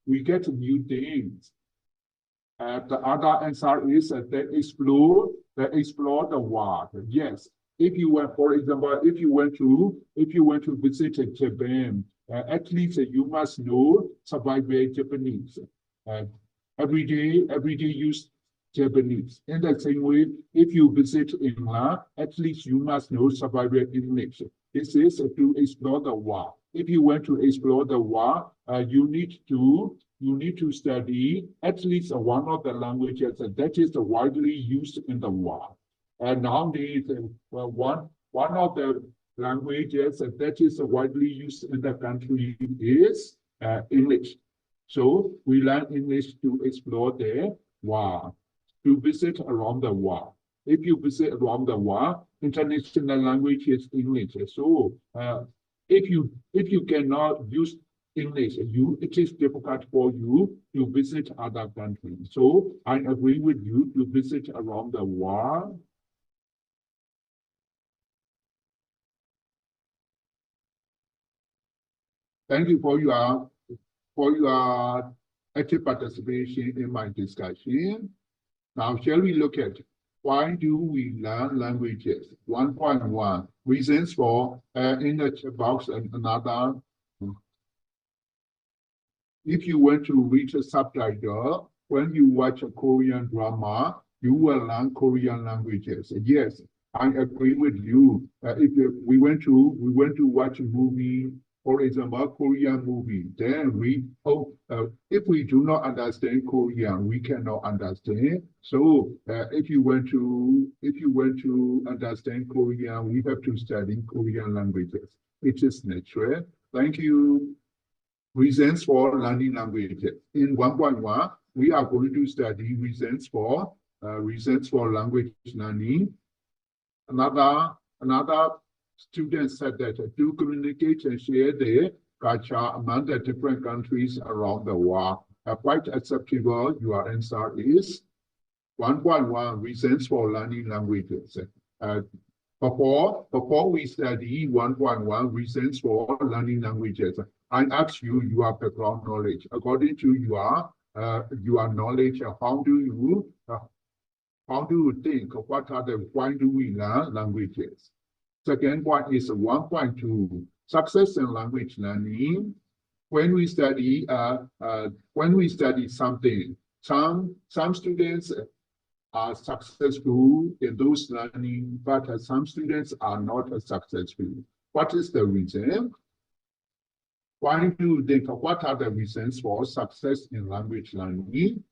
we get new things. The other answer is they explore the world. Yes. If you went, for example, if you went to visit Japan, at least you must know survival Japanese. Uh, every day use Japanese. In the same way, if you visit England, at least you must know survival English. This is to explore the world. If you want to explore the world, you need to study at least one of the languages that is widely used in the world. And nowadays, one of the languages that is widely used in the country is English. So we learn English to explore the world, to visit around the world. If you visit around the world, international language is English. So if you cannot use English, it is difficult for you to visit other countries. So I agree with you to visit around the world. Thank you for your active participation in my discussion. Now, shall we look at why do we learn languages? 1.1 reasons for in the chat box and another. If you want to read a subtitle, when you watch a Korean drama, you will learn Korean languages. Yes, I agree with you. If we went to watch a movie, for example, Korean movie, then if we do not understand Korean, we cannot understand. So if you want to understand Korean, we have to study Korean languages. It is natural. Thank you. Reasons for learning languages. In 1.1, we are going to study reasons for language learning. Another student said that to communicate and share their culture among the different countries around the world. Quite acceptable. Your answer is 1.1 reasons for learning languages. Before we study 1.1 reasons for learning languages, I ask you your background knowledge. According to your knowledge, how do you think? Why do we learn languages? Second point is 1.2 success in language learning. When we study something, some students are successful in those learning, but some students are not successful. What is the reason? Why do you think? What are the reasons for success in language learning?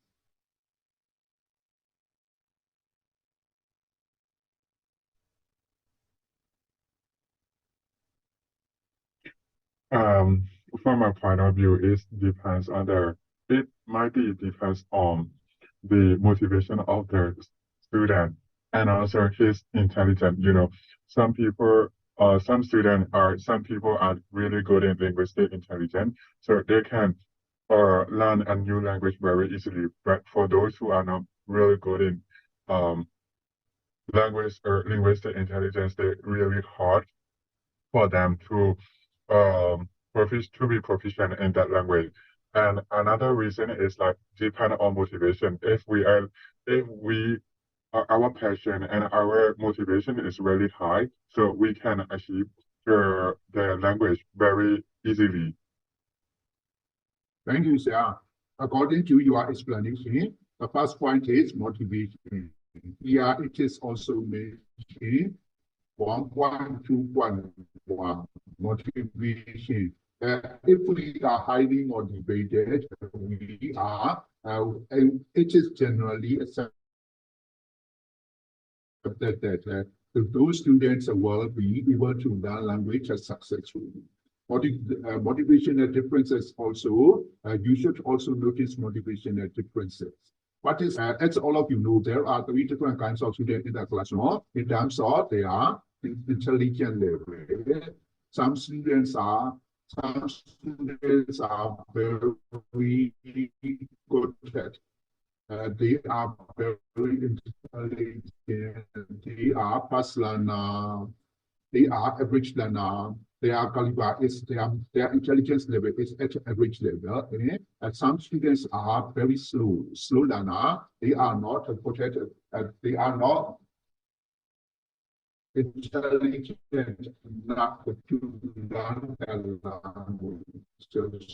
Um, from my point of view, it might be depends on the motivation of the student and also his intelligence. Some people, some people are really good in linguistic intelligence, so they can learn a new language very easily. But for those who are not really good in language or linguistic intelligence, they're really hard for them to be proficient in that language. And another reason is like depend on motivation. If our passion and our motivation is really high, so we can achieve the language very easily. Thank you, sir. According to your explanation, the first point is motivation. Yeah, it is also mentioned 1.2.1 motivation. If we are highly motivated, it is generally accepted that those students will be able to learn language successfully. Motivational differences also, you should also notice motivational differences. What is, as all of you know, there are 3 different kinds of students in the classroom in terms of their intelligence level. Some students are very good at they are very intelligent, they are fast learner, they are average learner. Their caliber is their intelligence level is at average level. And some students are very slow learner. They are not protected. They are not intelligent enough to learn the language.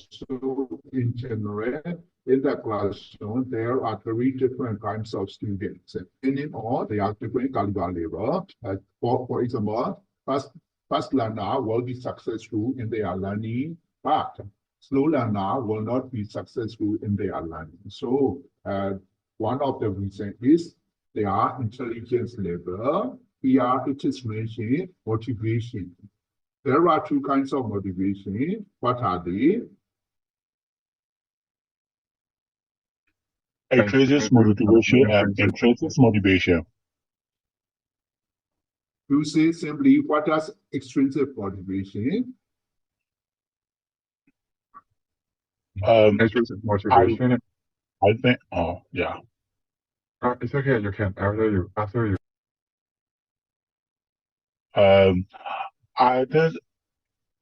So in general, in the classroom, there are three different kinds of students. And in all, they are different caliber level. For example, fast learner will be successful in their learning, but slow learner will not be successful in their learning. So one of the reasons is their intelligence level. Here it is mentioned motivation. There are two kinds of motivation. What are they? Intrinsic motivation and intrinsic motivation. To say simply, what is extrinsic motivation? Intrinsic motivation. I think, oh, yeah. It's okay. You can after you. I think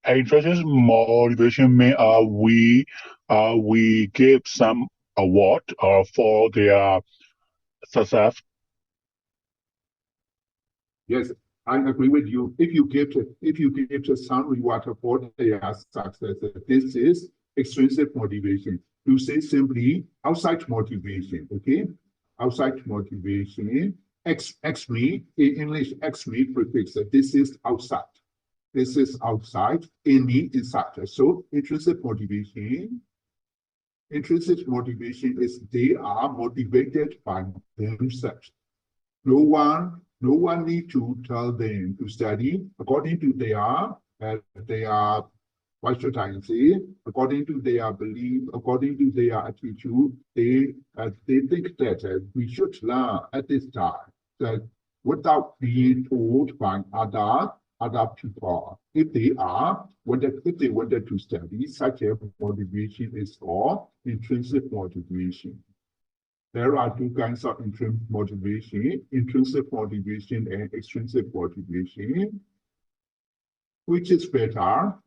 intrinsic motivation mean we give some award for their success. Yes, I agree with you. If you give some reward for their success, this is extrinsic motivation. To say simply, outside motivation, okay? Outside motivation, X me, in English, X me prefix, this is outside. This is outside, in me, inside. So intrinsic motivation is they are motivated by themselves. No one need to tell them to study according to their what should I say? According to their belief, according to their attitude, they think that we should learn at this time that without being told by other people. If they wanted to study, such a motivation is called intrinsic motivation. There are two kinds of intrinsic motivation and extrinsic motivation. Which is better?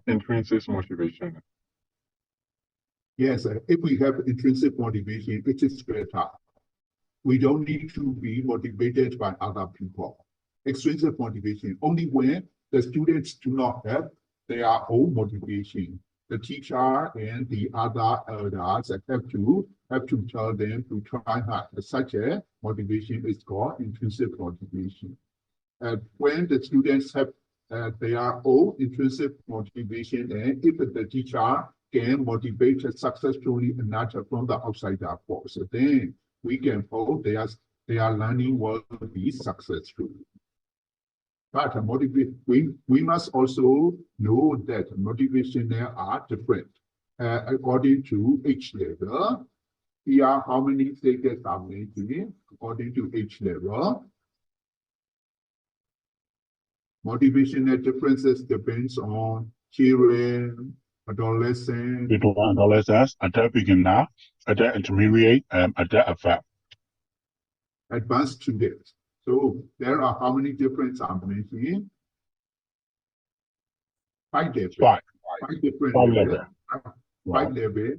Intrinsic motivation. Yes, if we have intrinsic motivation, it is better. We don't need to be motivated by other people. Extrinsic motivation, only when the students do not have their own motivation. The teacher and the other elders have to tell them to try hard. Such a motivation is called intrinsic motivation. When the students have their own intrinsic motivation, and if the teacher can motivate successfully another from the outsider force, then we can hope their learning will be successful. But we must also know that motivation are different according to each level. Here, how many stages are mentioned according to each level? Motivational differences depends on children, adolescents, Adolescents, adult beginner, adult intermediate, and adult advanced. Advanced students. So there are how many different are mentioned? Five different. Five different levels. Five levels.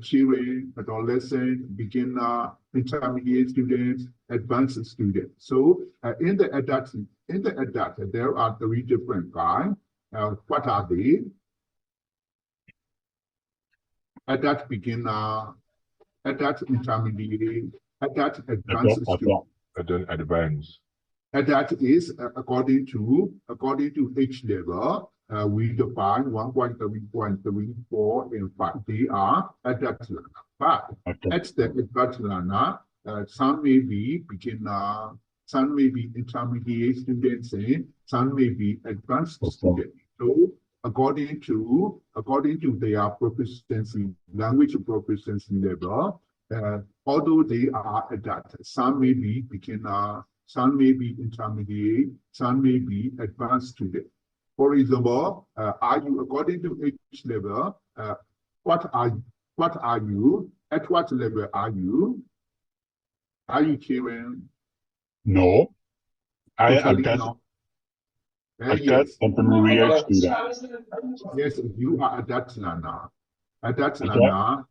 Children, adolescent, beginner, intermediate students, advanced students. So in the adult, there are three different kinds. What are they? Adult beginner, adult intermediate, adult advanced student. Adult advanced. Adult is according to each level. We define 1.3, 1.3, 4, and 5. They are adult learner. But at the adult learner, some may be beginner, some may be intermediate students, and some may be advanced students. So according to their proficiency, language proficiency level, although they are adult, some may be beginner, some may be intermediate, some may be advanced student. For example, are you according to each level? What are you? At what level are you? Are you children? No, I Totally adapt not. adapt Yes, intermediate student. yes, you are adapt learner. Adapt Adapt learner. We are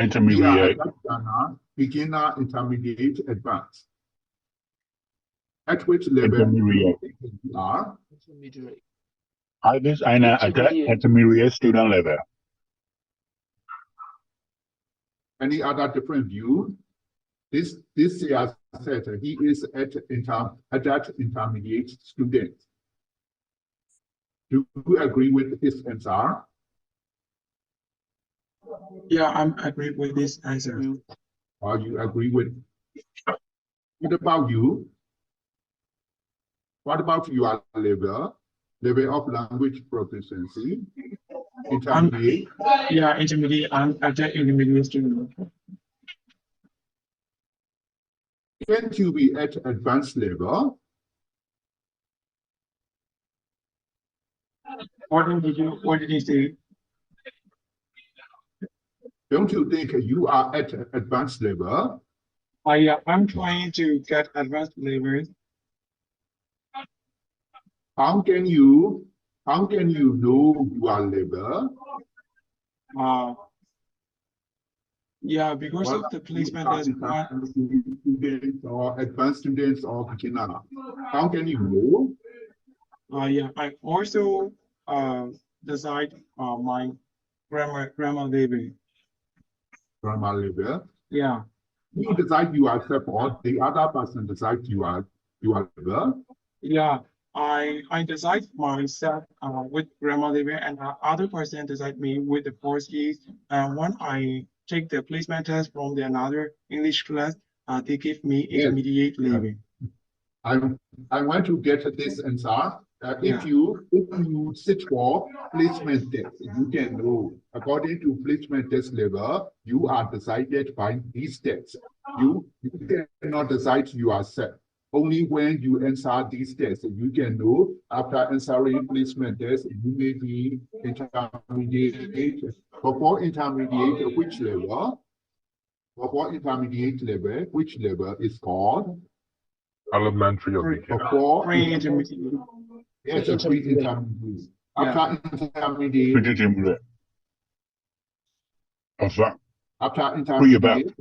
intermediate. adapt learner, beginner, intermediate, advanced. At which level do you Intermediate. think you are? Intermediate. I wish I know adapt intermediate student level. Any other different view? This year said he is at adapt intermediate student. Do you agree with his answer? Yeah, I'm agree with this answer. Or you agree with? What about you? What about your level of language proficiency? Intermediate. Yeah, intermediate. I'm at the intermediate student. Can't you be at advanced level? What did you say? Don't you think you are at advanced level? I'm trying to get advanced level. How can you know your level? Yeah, because Well, of the you placement are as one. students or advanced students or beginner. How can you know? Yeah, I also decide my grammar level. Grammar level. Yeah. You decide yourself or the other person decides your level. Yeah, I decide myself with grammar level, and other person decide me with the course keys. And when I take the placement test from the another English class, they give me Yes. intermediate level. I want to get this answer. Yeah. If you sit for placement test, you can know according to placement test level, you are decided by these tests. You cannot decide yourself. Only when you answer these tests, you can know after answering placement test, you may be intermediate. Before intermediate, which level? Before intermediate level, which level is called? Elementary or beginner. Before Pre-intermediate. yes, a pre-intermediate. Yeah. After intermediate, Pre-intermediate. Enfin, after intermediate,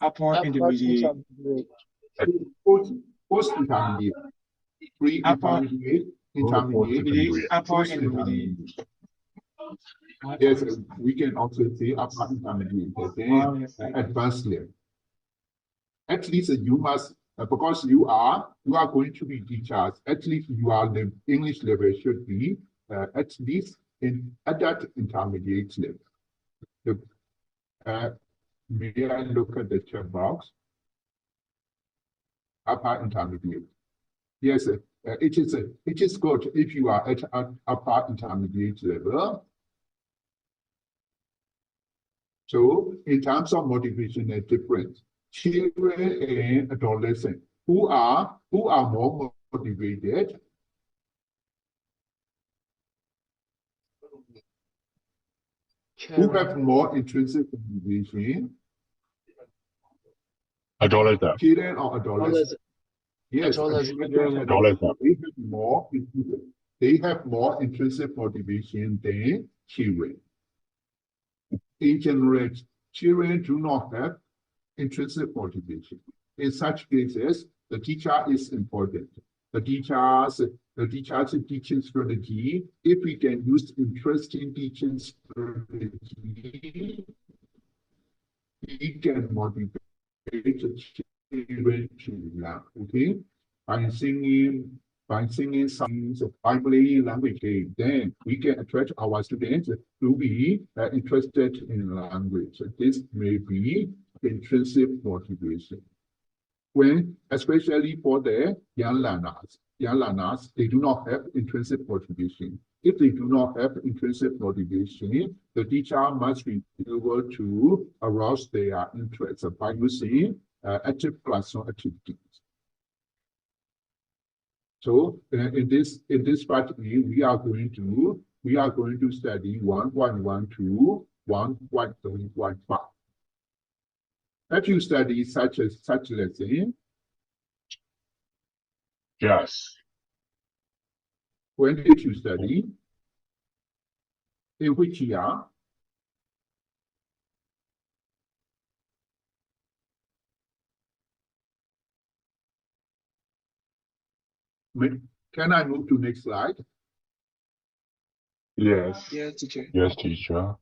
Upper intermediate. post-intermediate, pre-intermediate, intermediate, Intermediate. Upper post-intermediate. intermediate. Yes, we can also say upper intermediate, then advanced level. At least you must, because you are going to be teachers, at least your English level should be at least at that intermediate level. May I look at the chat box? Upper intermediate. Yes, it is good if you are at upper intermediate level. So in terms of motivation and difference, children and adolescents who are more motivated. Who have more intrinsic motivation? adolescent. Children or adolescents? Yes, Adolescent. They have more intrinsic motivation than children. In general, children do not have intrinsic motivation. In such cases, the teacher is important. The teacher's teaching strategy, if we can use interesting teaching strategy, it can motivate children to learn, okay? By singing songs, by playing language game, then we can attract our students to be interested in language. This may be intrinsic motivation. When, especially for the young learners, they do not have intrinsic motivation. If they do not have intrinsic motivation, the teacher must be able to arouse their interest by using active classroom activities. So in this part, we are going to study 1.1 to 1.3.5. Have you studied such lesson? Yes. When did you study? In which year? Can I move to next slide? Yes. Yes, teacher. Yes, teacher.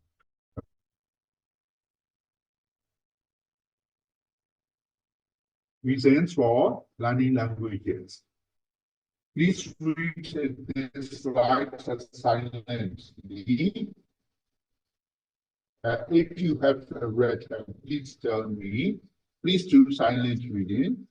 Reasons for learning languages. Please read this slide silently. If you have read, please tell me. Please do silent reading.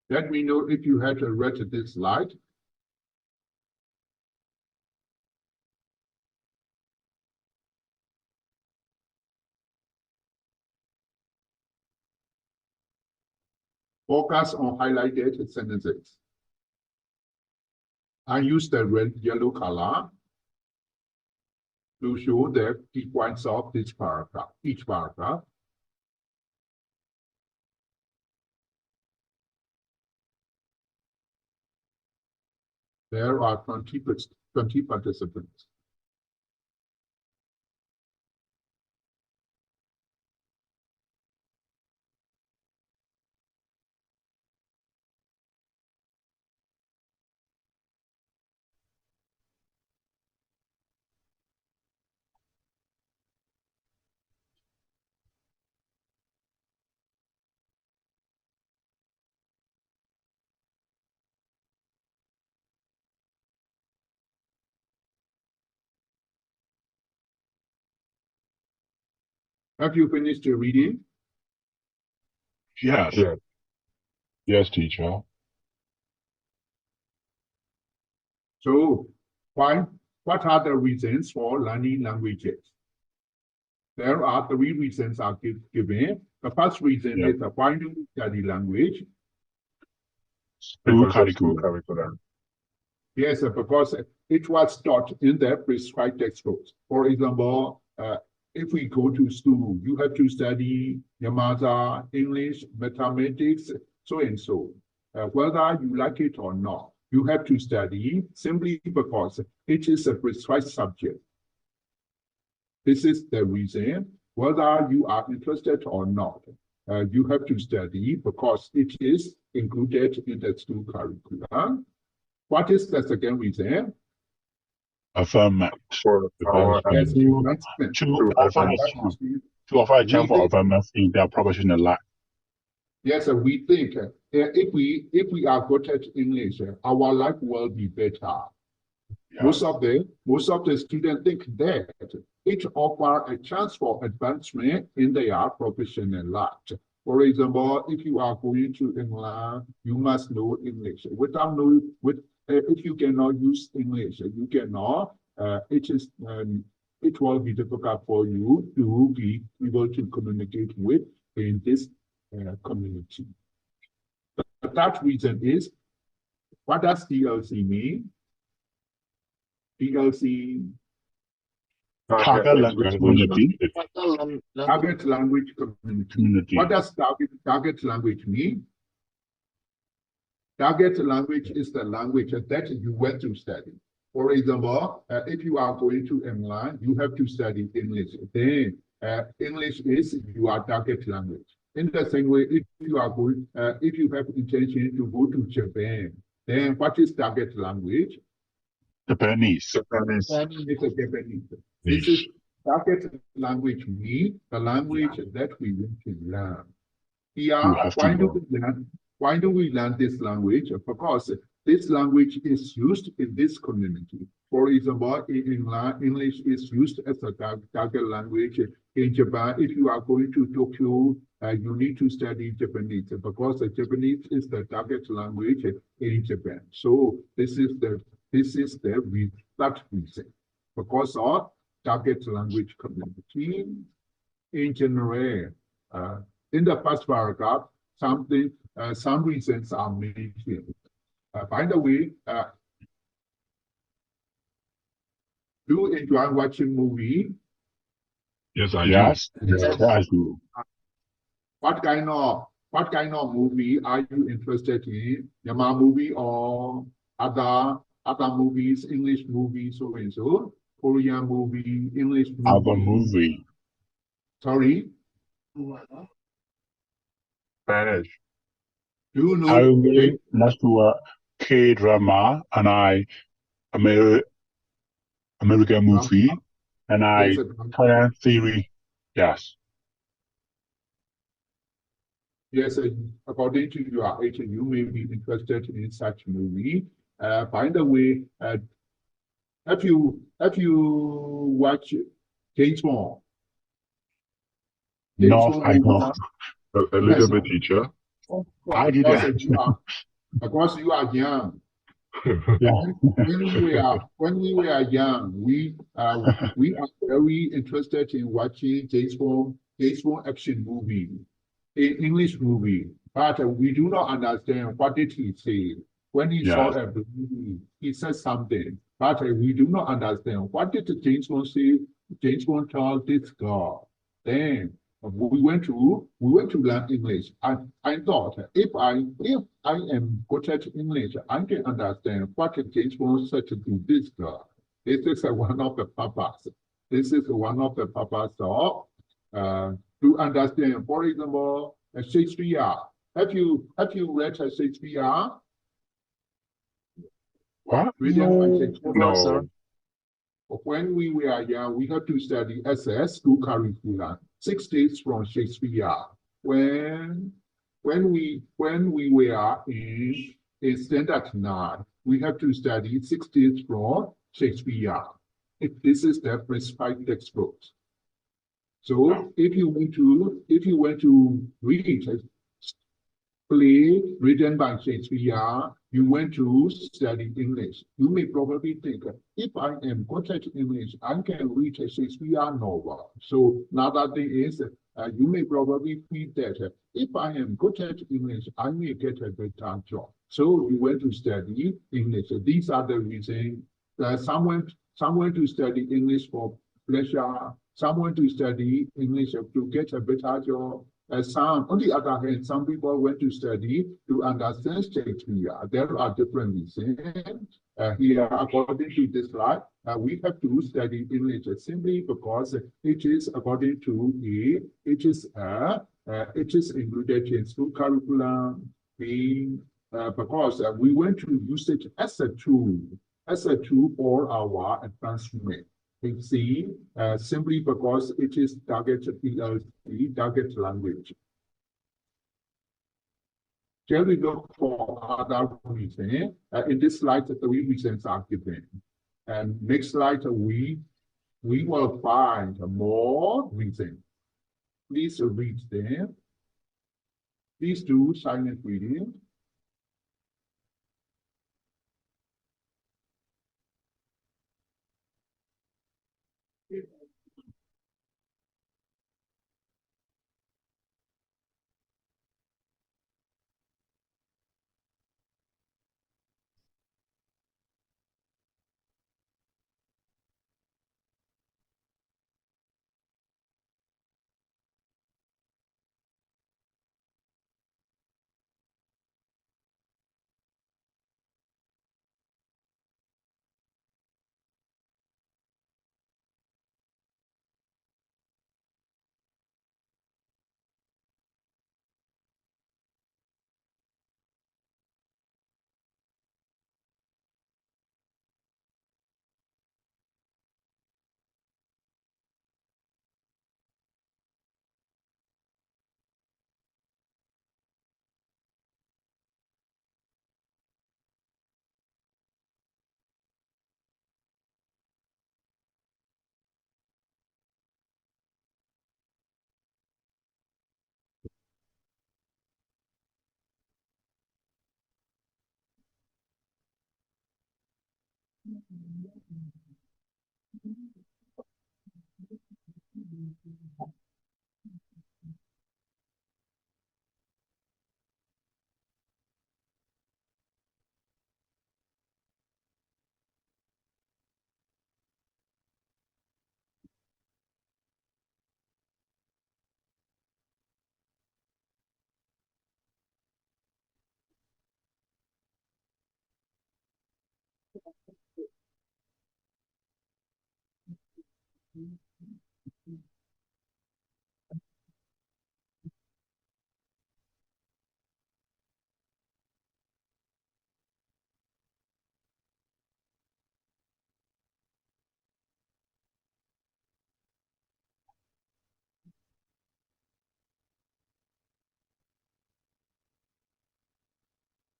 Let me know if you had read this slide. Focus on highlighted sentences. I use the red yellow color to show the key points of this paragraph, each paragraph. There are 20 participants. Have you finished your reading? Yes. Yes. Yes, teacher. So, what are the reasons for learning languages? There are 3 reasons are given. The first reason Yeah. is why do we study language? School Because of school curriculum. curriculum. Yes, because it was taught in the prescribed textbooks. For example, if we go to school, you have to study your mother, English, mathematics, so and so. Whether you like it or not, you have to study simply because it is a prescribed subject. This is the reason, whether you are interested or not. You have to study because it is included in the school curriculum. What is the second reason? Affirmment. For our Yes, Two advancement. to offer a advance. chance. To offer a chance for We- affirmance in their professional life. Yes, we think if we are good at English, our life will be better. Yeah. Most of the students think that it offers a chance for advancement in their professional life. For example, if you are going to England, you must know English. If you cannot use English, you cannot. It will be difficult for you to be able to communicate with in this community. The third reason is What does DLC mean? DLC, Target language community. target language community. What does target language mean? Target language is the language that you went to study. For example, if you are going to England, you have to study English. Then English is your target language. In the same way, if you are going, if you have intention to go to Japan, then what is target language? Japanese. Japanese. It's a Japanese. This is target language mean the language that we want to learn. Here, You have to why do learn. we learn? Why do we learn this language? Because this language is used in this community. For example, in England, English is used as a target language. In Japan, if you are going to Tokyo, you need to study Japanese because Japanese is the target language in Japan. So this is the that reason. Because of target language community in general. In the first paragraph, some reasons are mentioned. By the way, do you enjoy watching movie? Yes, I Yes, do. yes, I do. What kind of movie are you interested in? Myanmar movie or other movies, English movies, so and so, Korean movie, English Our movie. movie. Sorry, Spanish. do you I know? really like to K-drama and American movie and Yes, Korean series. Yes. yes, according to your age, you may be interested in such movie. By the way, have you watched James Bond? James No, Bond I movie? don't. A little bit, teacher. I Because didn't. because you are young. Yeah. When we were young, we are very interested in watching James Bond action movie, English movie, but we do not understand what did he say. When he saw Yes. a movie, he said something, but we do not understand what did James Bond say. James Bond told this girl. Then we went to learn English. I thought if I am good at English, I can understand what James Bond said to this girl. This is one of the purpose. This is one of the purpose of to understand. For example, Shakespeare. Have you read Shakespeare? What? Written by No. Shakespeare? No. When we were young, we had to study SS school curriculum, 6 days from Shakespeare. When we were in standard 9, we have to study 6 days from Shakespeare. If this is the prescribed textbook. So if you want to read a play written by Shakespeare, you want to study English. You may probably think, if I am good at English, I can read a Shakespeare novel. So another thing is, you may probably feel that if I am good at English, I may get a better job. So you want to study English. These are the reasons. Someone to study English for pleasure, someone to study English to get a better job. On the other hand, some people went to study to understand Shakespeare. There are different reasons. Here, according to this slide, we have to study English simply because it is according to it is included in school curriculum. Because we want to use it as a tool for our advancement. See, simply because it is target ELT, target language. Shall we look for other reasons? In this slide, the 3 reasons are given. And next slide, we will find more reasons. Please read them. Please do silent reading.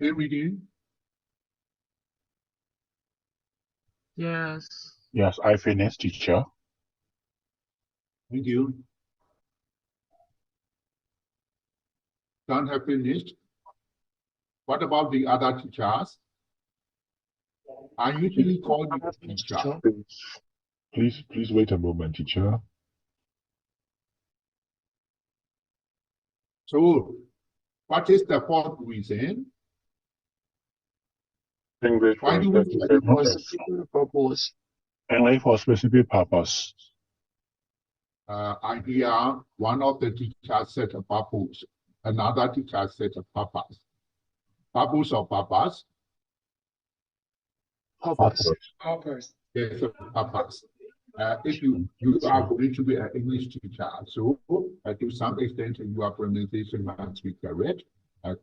Hey, reading. Yes. Yes, I finished, teacher. Thank you. Don't have finished. What about the other teachers? I usually call you a teacher. Please wait a moment, teacher. So, what is the fourth reason? English Why for do we specific study For purpose. specific purpose. Only for specific purpose. Idea? One of the teachers said a purpose. Another teacher said a purpose. Purpose or purpose? Purpose. Purpose. Yes, a purpose. If you are going to be an English teacher, so to some extent your pronunciation must be correct.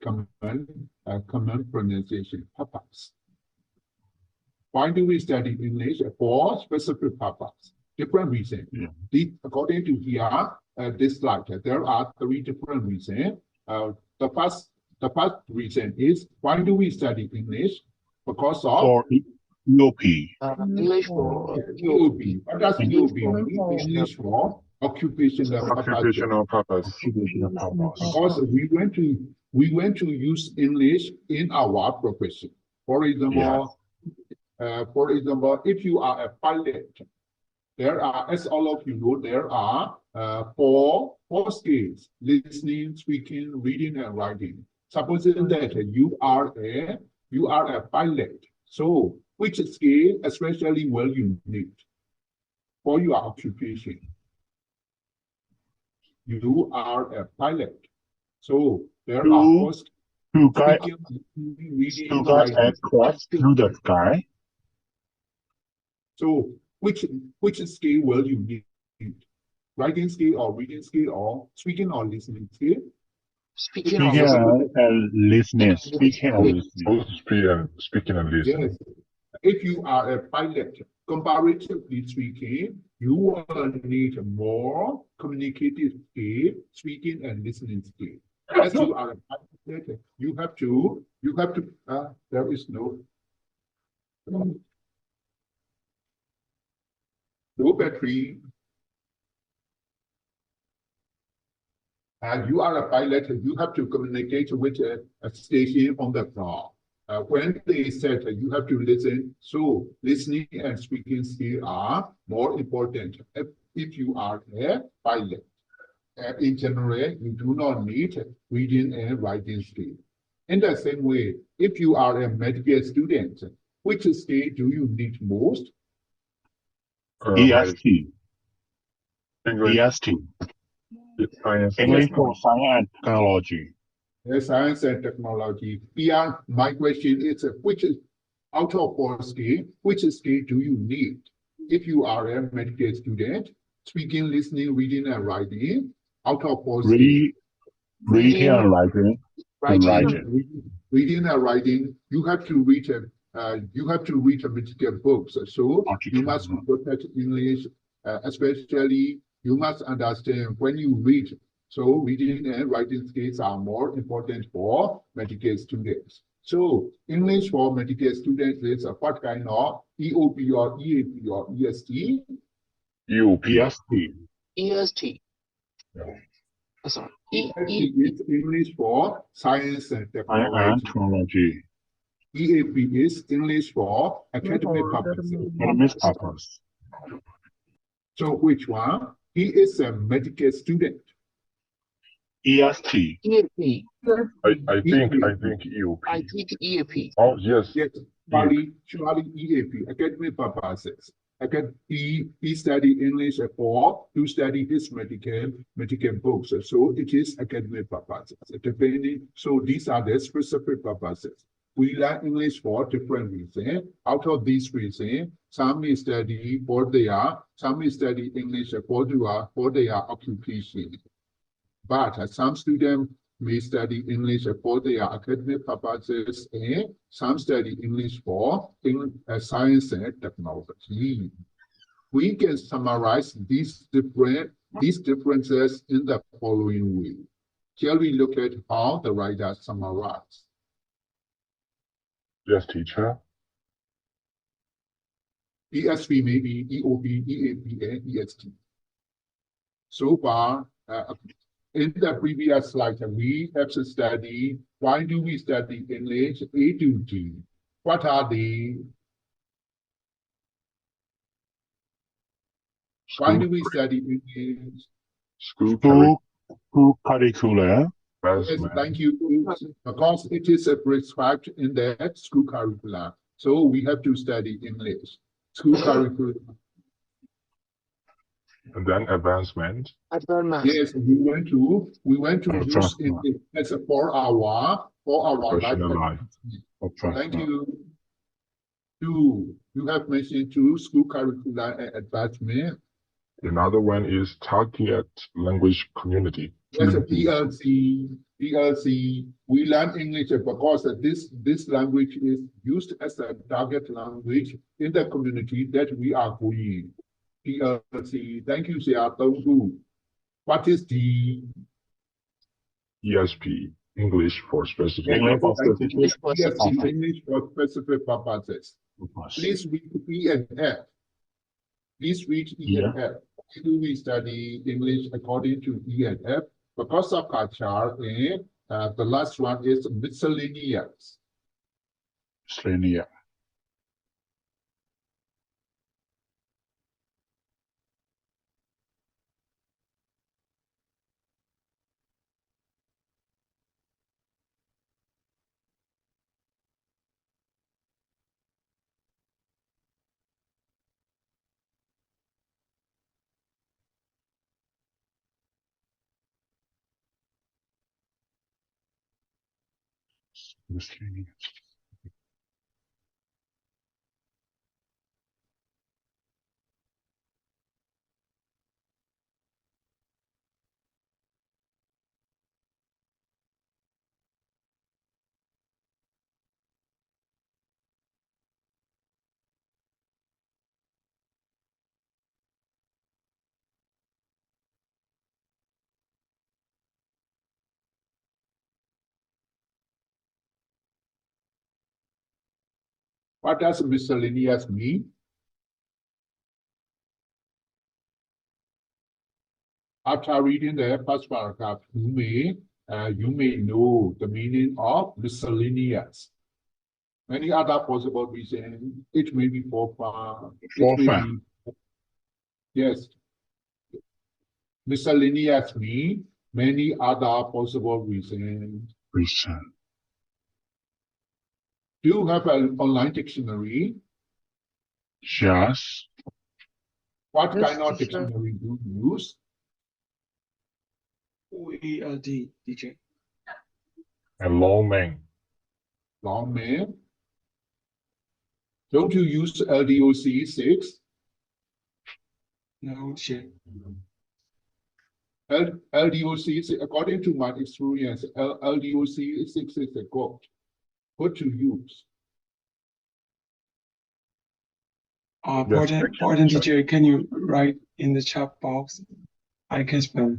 Common pronunciation purpose. Why do we study English? For specific purpose. Different reason. Yeah. According to here, this slide, there are three different reasons. The first reason is, why do we study English? Because of For EOP. English for EOP. What does English EOP for mean? English for occupational purpose. Occupational purpose. occupational purpose. Because we want to use English in our profession. For example, if you are a pilot, there are, as all of you know, there are four skills: listening, speaking, reading, and writing. Supposing that you are a pilot, so which skill especially will you need for your occupation? You are a pilot, so there are four skills: To guide speaking, listening, reading, writing. aircraft through the sky. So which skill will you need? Writing skill or reading skill or speaking or listening skill? speaking Speaking of and listening. Speaking and listening. Both speaking and listening. Yes. If you are a pilot, comparatively speaking, you will need more communicative skill, speaking and listening skill. As you are a pilot, you have to, there is no battery. And you are a pilot, you have to communicate with a station on the ground. When they said you have to listen, so listening and speaking skill are more important if you are a pilot. In general, you do not need reading and writing skill. In the same way, if you are a medical student, which skill do you need most? EST. English, EST. science, English for science and technology. Science and technology. Here, my question is, out of four skill, which skill do you need? If you are a medical student, speaking, listening, reading, and writing, out of four skills. Reading and writing. Reading and writing, you have to read a medical books. So you must protect English, especially you must understand when you read. So reading and writing skills are more important for medical students. So English for medical students is what kind of EOP or EAP or EST? EST. EST. Yeah. Sorry. It's English for science and technology. EAP is English for academic purposes. Economic purpose. So which one? He is a medical student. EST. EAP. I think EOP. I think EAP. Oh yes. Yes, surely EAP, academic purposes. He study English to study his medical books. So it is academic purposes. Depending, so these are the specific purposes. We learn English for different reasons. Out of these reasons, some may study some may study English for their occupation. But some students may study English for their academic purposes, and some study English for science and technology. We can summarize these differences in the following way. Shall we look at how the writer summarized? Yes, teacher. ESV may be EOP, EAP, and EST. So far, in the previous slide, we have studied why do we study English A to G? What are they? Why do we study English? School Curricular. Yes, thank you. Because it is prescribed in the school curriculum. So we have to study English. School curriculum. And then advancement. Advancement. Yes, we went to use it as a 4 hour Professional life. Thank you. Two, you have mentioned two, school curriculum and advancement. Another one is target language community. Yes, PLC. We learn English because this language is used as a target language in the community that we are going. PLC. Thank you, Seattle. What is the ESP, English for specific English for purposes. specific ESP, English for specific purposes. Please read E and F. Please read E and F. Why do we study English according to E and F? Because of culture, and the last one is miscellaneous. Miscellaneous. Miscellaneous. What does miscellaneous mean? After reading the first paragraph, you may know the meaning of miscellaneous. Many other possible reasons. It may be for fun. It may be, yes. Miscellaneous mean many other possible reasons. Do you have an online dictionary? Yes. What Yes, kind of teacher. dictionary do you use? OELT, teacher. And longman. Long man. Don't you use LDOC 6? No, teacher. LDOC, according to my experience, LDOC 6 is a good to use. Pardon, teacher, can you write in the chat box? I can spell.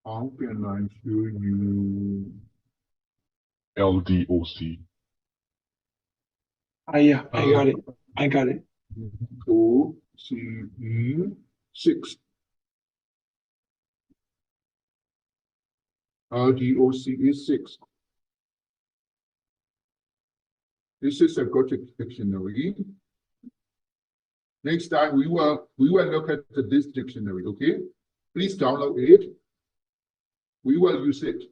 How can I show you? LDOC. Yeah, I got it. I got it. OCE 6. DOC is 6. This is a good dictionary. Next time we will look at this dictionary, okay? Please download it. We will use it.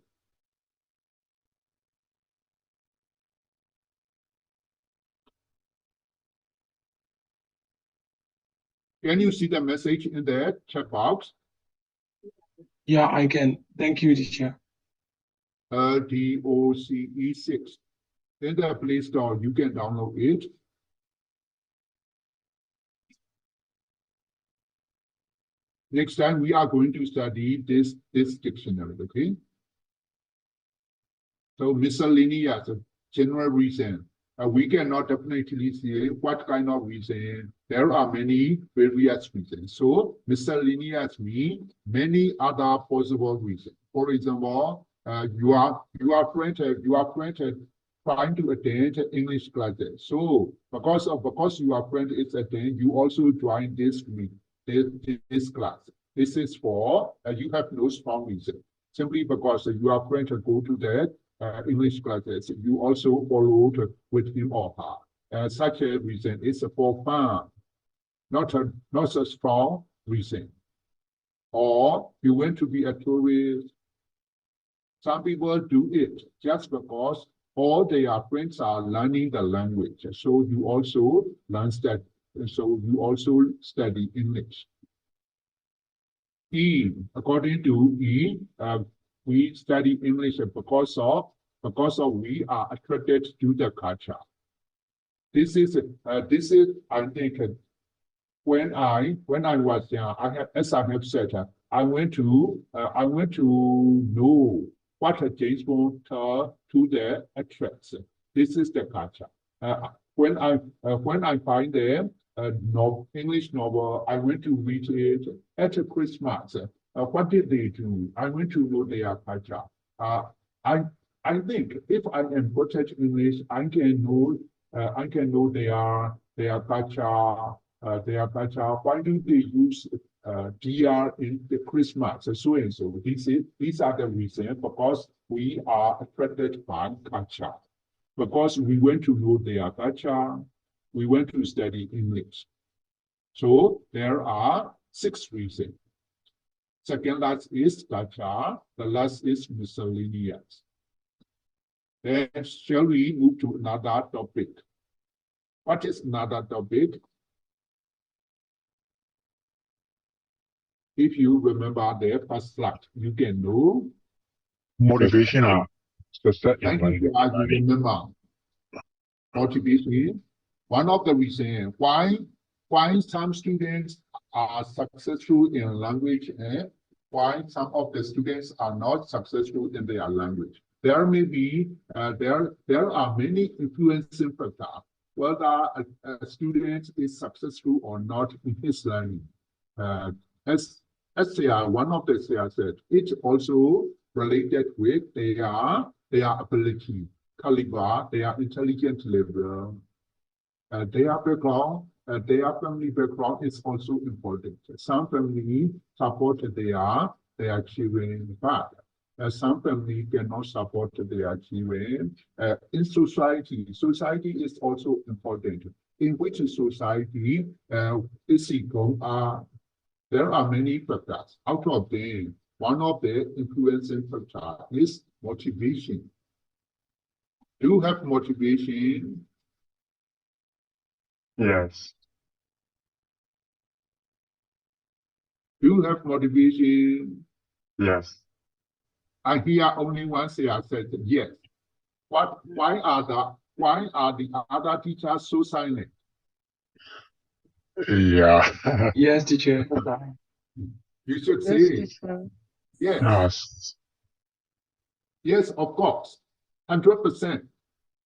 Can you see the message in the chat box? Yeah, I can. Thank you, teacher. DOCE 6. In the Play Store, you can download it. Next time we are going to study this dictionary, okay? So miscellaneous, general reason. We cannot definitely say what kind of reason. There are many various reasons. So miscellaneous means many other possible reasons. For example, you are trying to attend English classes. So because your friend is attending, you also join this class. This is for you have no strong reason. Simply because your friend go to that English classes, you also followed with him or her. Such a reason is for fun, not a strong reason. Or you want to be a tourist. Some people do it just because all their friends are learning the language. So you also learn that. So you also study English. According to E, we study English because of we are attracted to the culture. This is I think when I was young, as I have said, I went to know what James Bond to the attracts. This is the culture. When I find them English novel, I went to read it at Christmas. What did they do? I went to know their culture. I think if I am good at English, I can know their culture. Why do they use DR in the Christmas? So and so. These are the reasons because we are attracted by culture. Because we want to know their culture, we want to study English. So there are 6 reasons. Second last is culture, the last is miscellaneous. Then shall we move to another topic? What is another topic? If you remember the first slide, you can know. Motivational success in Thank you for learning. remember. Motivation. One of the reasons why some students are successful in language and why some of the students are not successful in their language. There may be there are many influencing factors whether a student is successful or not in his learning. As one of the said, it's also related with their ability, caliber, their intelligence level, their background, their family background is also important. Some family support their children, but some family cannot support their children. In society is also important. In which society there are many factors. Out of them, one of the influencing factors is motivation. Do you have motivation? Yes. Do you have motivation? Yes. I hear only one say I said yes. Why are the other teachers so silent? Yeah. Yes, teacher. You should Yes, say teacher. yes. Yes. Yes, of course. 100%.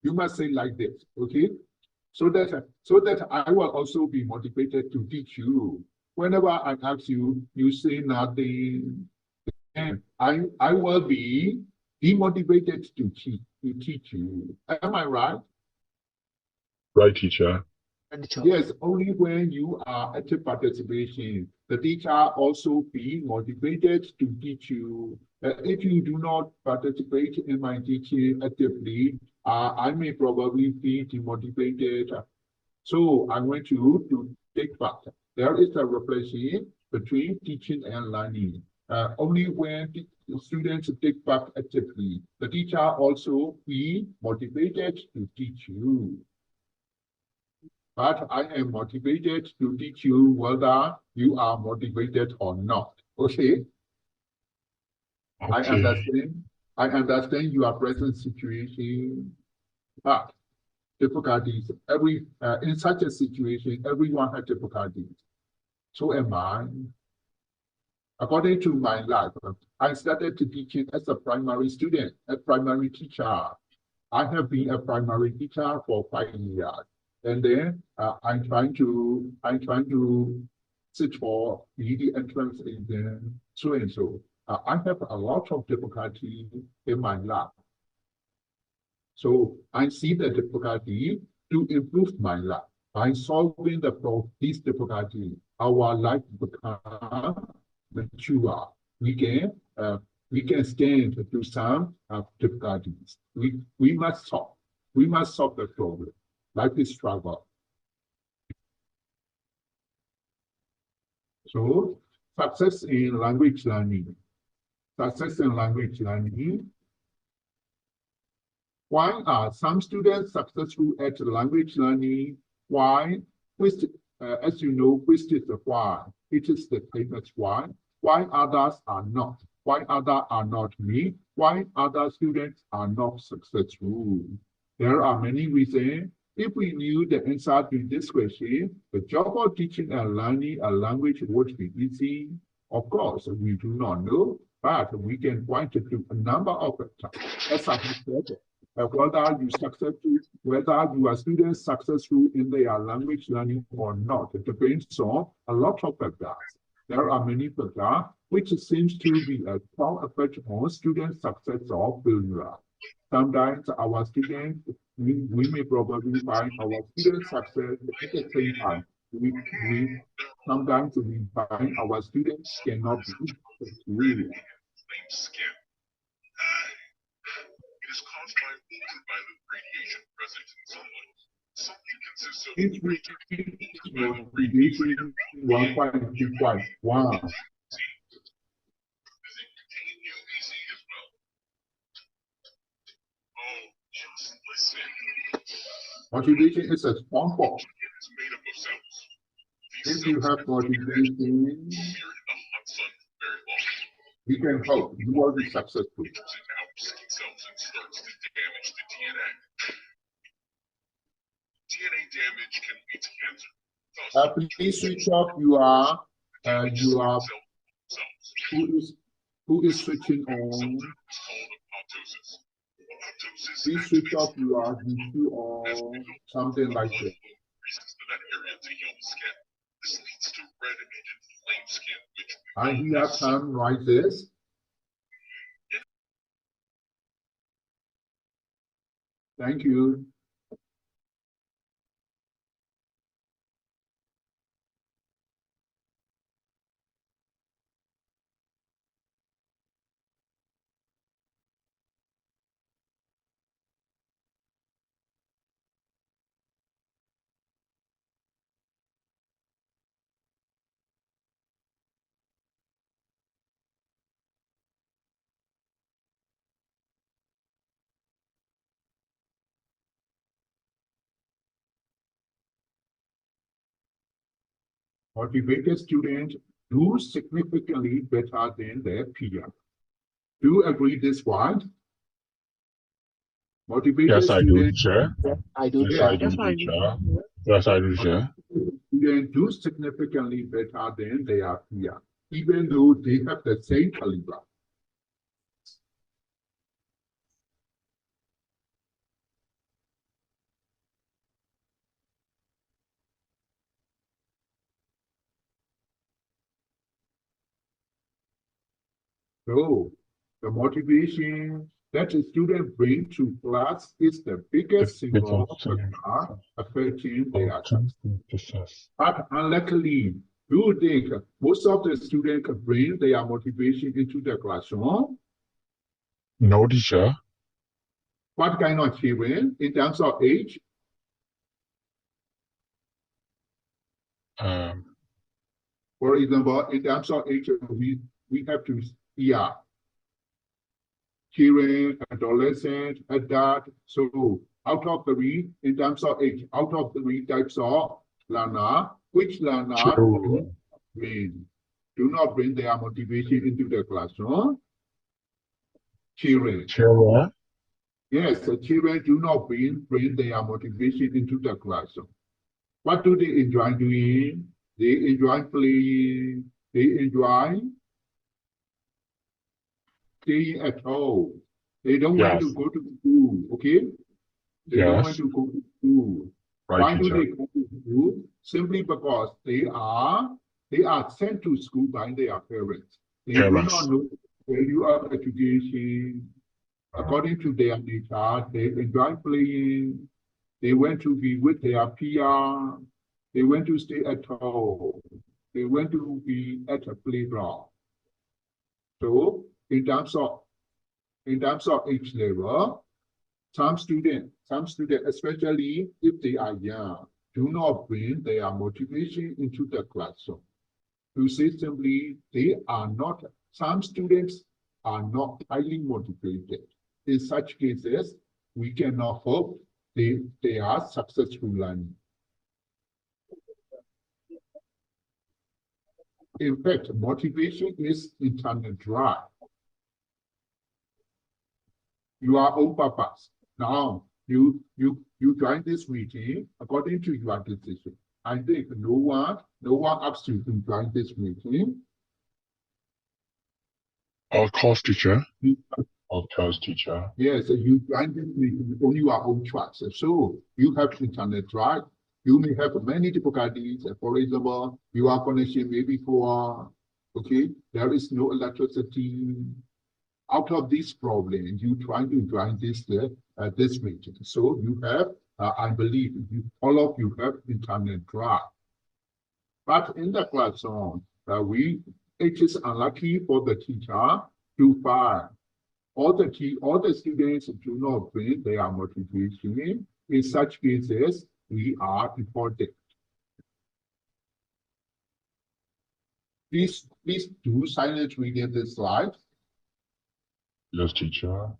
You must say like this, okay? So that I will also be motivated to teach you. Whenever I ask you, you say nothing, and I will be demotivated to teach you. Am I right? Right, teacher. Yes, only when you are active participation, the teacher also be motivated to teach you. If you do not participate in my teaching actively, I may probably be demotivated. So I want you to take part. There is a relation between teaching and learning. Only when the students take part actively, the teacher also be motivated to teach you. But I am motivated to teach you whether you are motivated or not. Okay? I Okay. understand. I understand your present situation, but difficulties. In such a situation, everyone has difficulties. So am I. According to my life, I started teaching as a primary student, a primary teacher. I have been a primary teacher for 5 years, and then I'm trying to sit for the entrance exam, so and so. I have a lot of difficulty in my life, so I see the difficulty to improve my life by solving these difficulties. Our life become mature. We can uh, we can stand to some difficulties. We must solve. We must solve the problem. Life is struggle. So success in language learning. Success in language learning. Why are some students successful at language learning? Why? As you know, which is the why? It is the famous why. Why others are not? Why others are not me? Why other students are not successful? There are many reasons. If we knew the answer to this question, the job of teaching and learning a language would be easy. Of course, we do not know, but we can point to a number of factors. As I have said, whether your students successful in their language learning or not, it depends on a lot of factors. There are many factors which seems to be a strong effect on student success or failure. Sometimes our students, we may probably find our student success at the same time. We sometimes we find our students cannot be successful. Each motivation 1.2.1. Motivation is a strong force. If you have motivation, you can hope you will be successful. Please switch off who is switching on. Please switch off your VQ or something like that. I here can write this. Thank you. Motivated students do significantly better than their peer. Do you agree this one? Motivated Yes, I do, students, teacher. I do. Yes, I do, teacher. Yes, I do, teacher. students do significantly better than their peer, even though they have the same caliber. So the motivation that the student bring to class is the biggest single single factor affecting their success. But unluckily, do you think most of the students bring their motivation into the classroom? No, teacher. What kind of children in terms of age? For example, in terms of age, we have to see children, adolescent, adult. So out of three, in terms of age, out of three types of learner, which learner do not bring their motivation into the classroom? Children. Children. Yes, the children do not bring their motivation into the classroom. What do they enjoy doing? They enjoy playing. They enjoy staying at home. They don't want to go to school, okay? They don't want to go to school. Right, Why do teacher. they go to school? Simply because they are sent to school by their parents. They do not know the value of education. According to their nature, they enjoy playing. They want to be with their peer. They want to stay at home. They want to be at a playground. So in terms of age level, some students, especially if they are young, do not bring their motivation into the classroom. To say simply, some students are not highly motivated. In such cases, we cannot hope they are successful learning. In fact, motivation is internal drive. Your own purpose. Now, you join this meeting according to your decision. I think no one asks you to join this meeting. Of course, teacher. Of course, teacher. Yes, you join this meeting on your own choice. So you have internet, right? You may have many difficulties. For example, your connection may be poor. Okay, there is no electricity. Out of this problem, you try to join this meeting. So you have, I believe, all of you have internet drive. But in the classroom, it is unlucky for the teacher to find all the students do not bring their motivation. In such cases, we are reported. Please do silent reading this slide. Yes, teacher.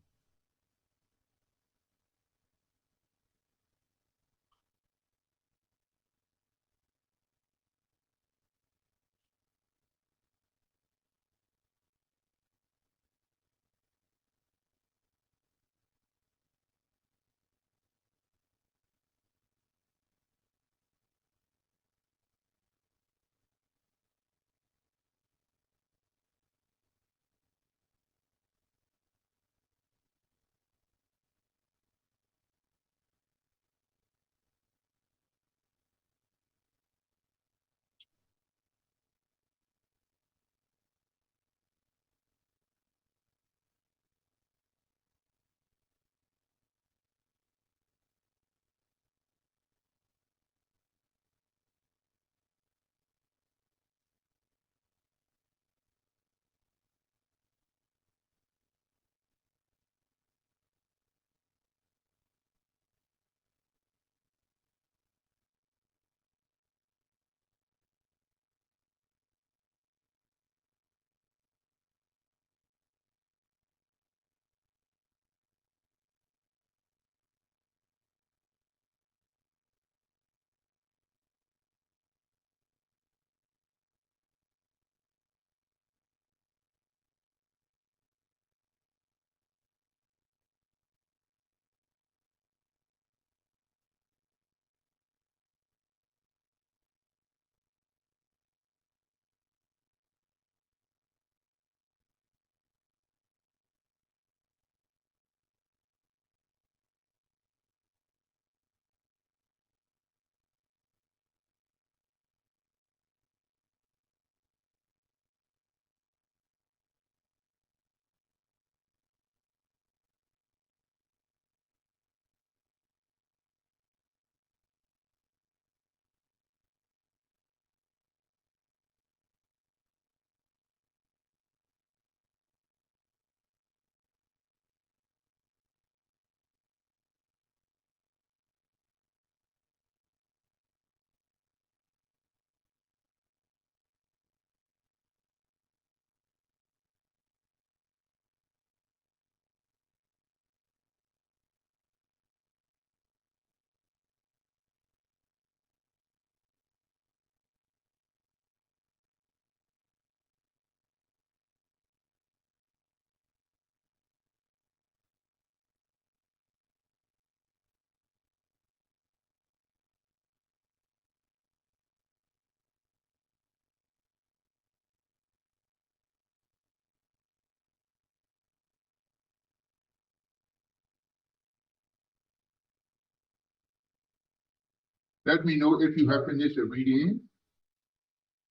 Let me know if you have finished the reading.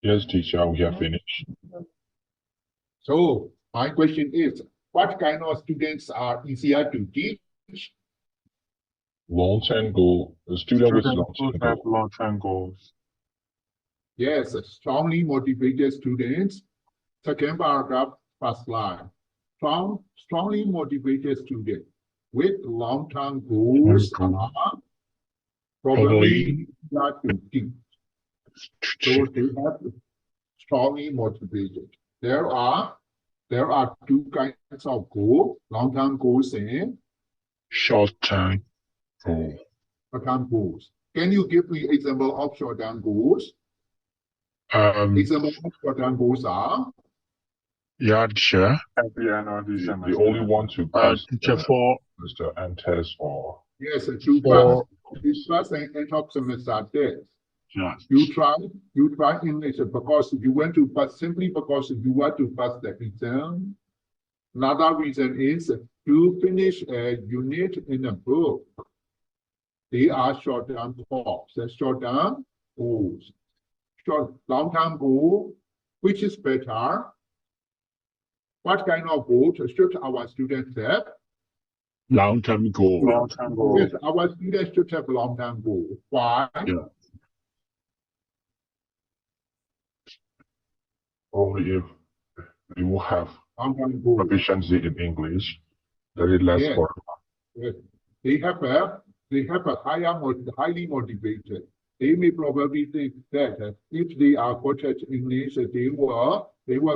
Yes, teacher, we have finished. So my question is, what kind of students are easier to teach? Long-term goal. A student with Students who long-term have goal. long-term goals. Yes, strongly motivated students. Second paragraph, first line. Strongly motivated students with long-term goals are probably easier to teach. So they have strongly motivated. There are two kinds of goals, long-term goals and Short-term goal. short-term goals. Can you give me example of short-term goals? Example of short-term goals are Yeah, teacher. At the end of the They semester. only want to pass Teacher, for yes, for to pass an end of semester test. yeah, You try English because you want to pass simply because you want to pass the exam. Another reason is to finish a unit in a book. They are short-term goals, short-term goals. Long-term goal, which is better? What kind of goals should our students have? long-term goal. Long-term goals. Yes, our students should have long-term goals. Why? Yeah. Only if they will have Long-term goals. proficiency in English, very less Yes. for Yes. They have a highly motivated. They may probably think that if they are good at English, they will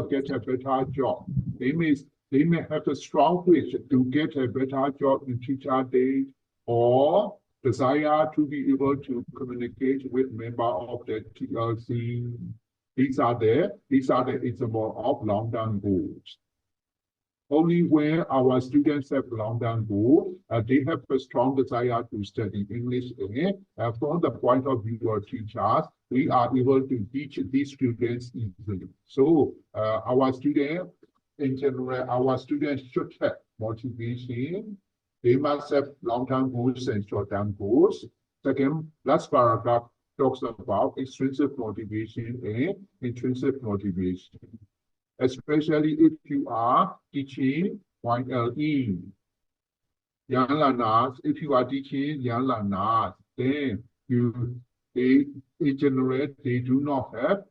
get a better job. They may have a strong wish to get a better job in teacher day or desire to be able to communicate with member of the TLC. These are the example of long-term goals. Only when our students have long-term goal, they have a strong desire to study English. From the point of view of teachers, we are able to teach these students easily. So in general, our students should have motivation. They must have long-term goals and short-term goals. Second, last paragraph talks about extrinsic motivation and intrinsic motivation, especially if you are teaching YLE. Young learners, if you are teaching young learners, then they in general they do not have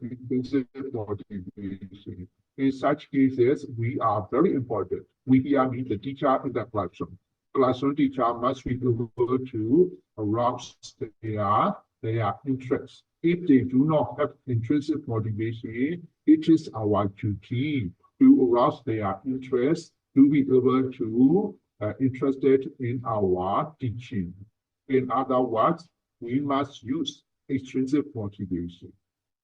intrinsic motivation. In such cases, we are very important. We here mean the teacher in the classroom. Classroom teacher must be able to arouse their interest. If they do not have intrinsic motivation, it is our duty to arouse their interest, to be able to interested in our teaching. In other words, we must use extrinsic motivation.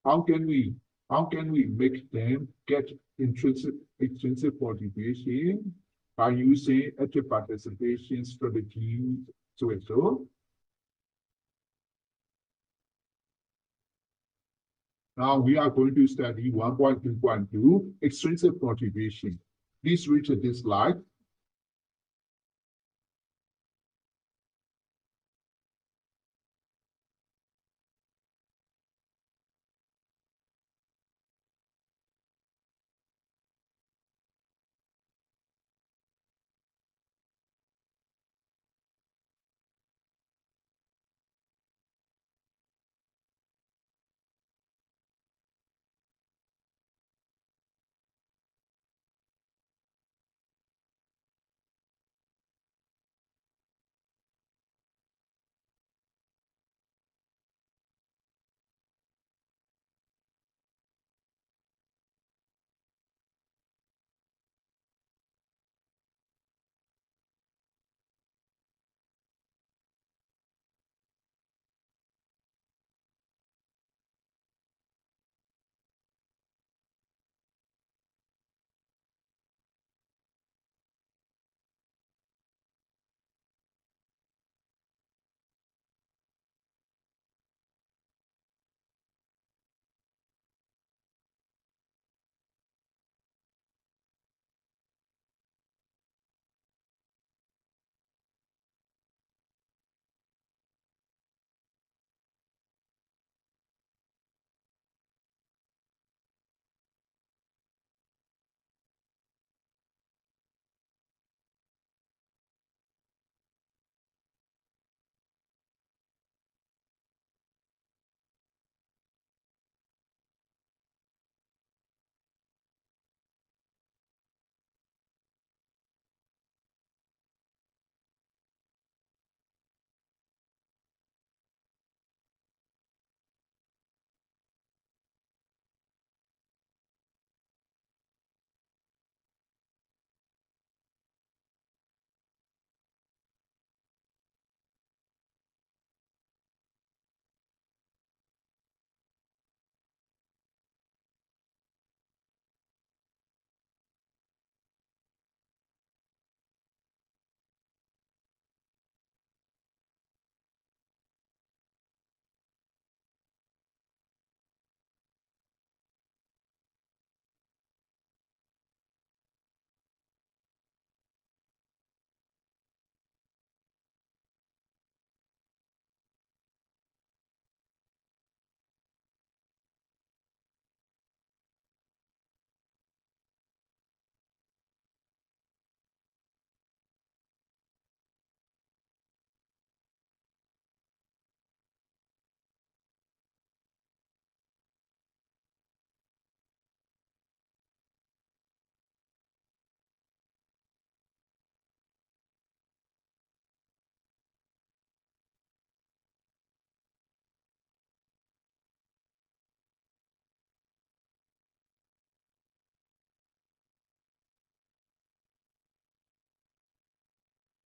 How can we make them get extrinsic motivation? By using active participation strategies, so and so. Now we are going to study 1.2.2 extrinsic motivation. Please read this slide.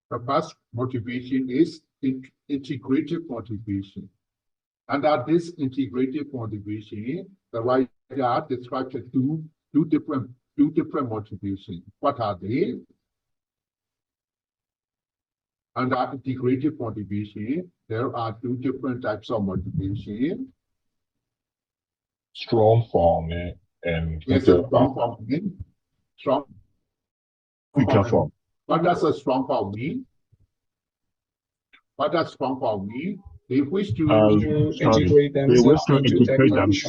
The first motivation is integrative motivation. Under this integrative motivation, the writer describes two different motivations. What are they? Under integrative motivation, there are two different types of motivation. Strong form and Yes, a strong form. Strong weaker form. form. What does a strong form mean? What does strong form mean? They wish to Integrate They wish themselves to into integrate technology.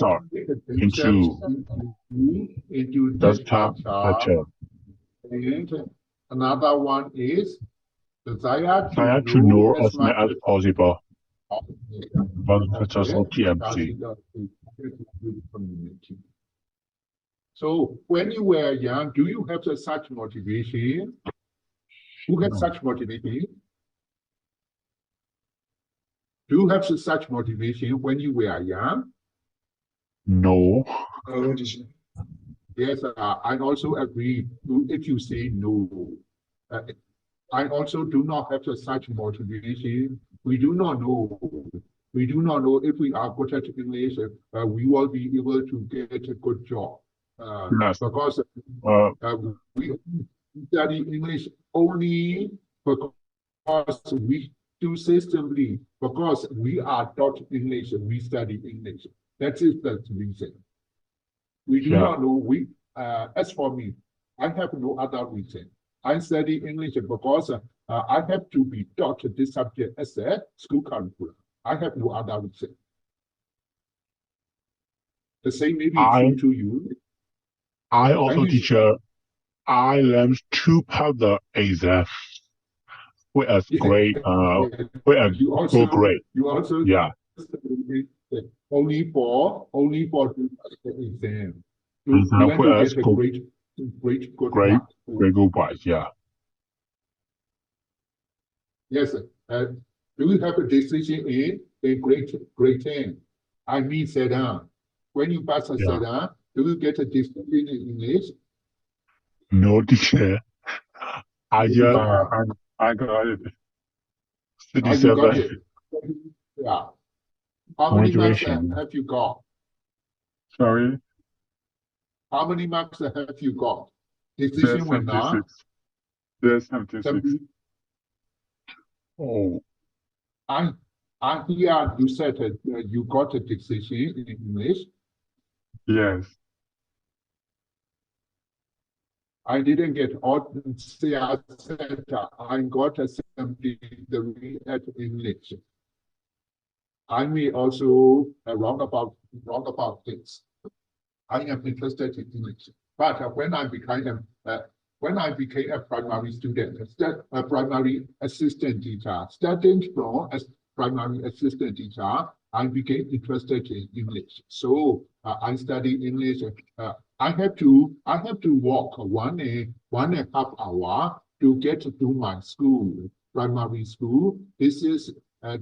themselves into data data pattern. And another one is desire Try to know as much as possible about the process of TMC. So when you were young, do you have such motivation? Who had such motivation? Do you have such motivation when you were young? No. Yes, I also agree if you say no. I also do not have such motivation. We do not know. We do not know if we are good at English, we will be able to get a good job. Yes. Because we study English only because we do systemly, because we are taught English, we study English. That is the reason. We do not know. As for me, I have no other reason. I study English because I have to be taught this subject as a school curriculum. I have no other reason. The same may be true to you. I also teacher. I learned to pass the exam with a grade. With a good grade. You also only for the exam. You want to get a great good mark. Yeah. Yes. Do you have a decision in grade 10? I mean, sit down. When you pass a sit down, do you get a decision in English? No, teacher. I got it. You got it. Yeah. How many marks have you got? Sorry? How many marks have you got? Decision when now? There's 76. Oh. I hear you said you got a decision in English. Yes. I didn't get all. Say I said I got a 73 at English. I may also roundabout things. I am interested in English, but when I became a primary student, a primary assistant teacher, studying from as primary assistant teacher, I became interested in English. So I study English. I have to walk one and a half hour to get to my school, primary school. This is a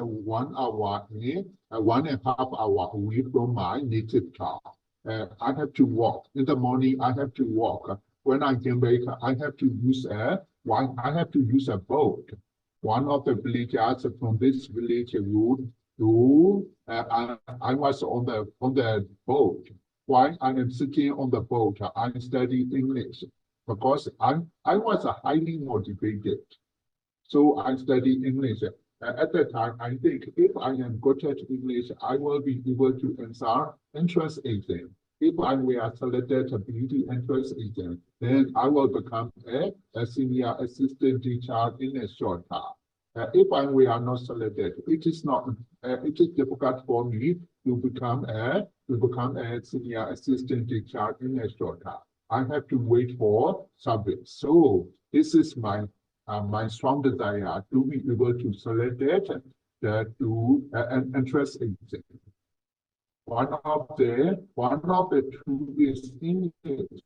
1 hour, 1.5 hour away from my native town. I have to walk in the morning. I have to walk. When I came back, I have to use a boat. One of the villagers from this village route to I was on the boat. While I am sitting on the boat, I study English because I was highly motivated. So I study English. At that time, I think if I am good at English, I will be able to answer entrance exam. If I were selected to be the entrance exam, then I will become a senior assistant teacher in a short time. If I were not selected, it is difficult for me to become a senior assistant teacher in a short time. I have to wait for service. So this is my strong desire to be able to select it to an entrance exam. One of the two is English.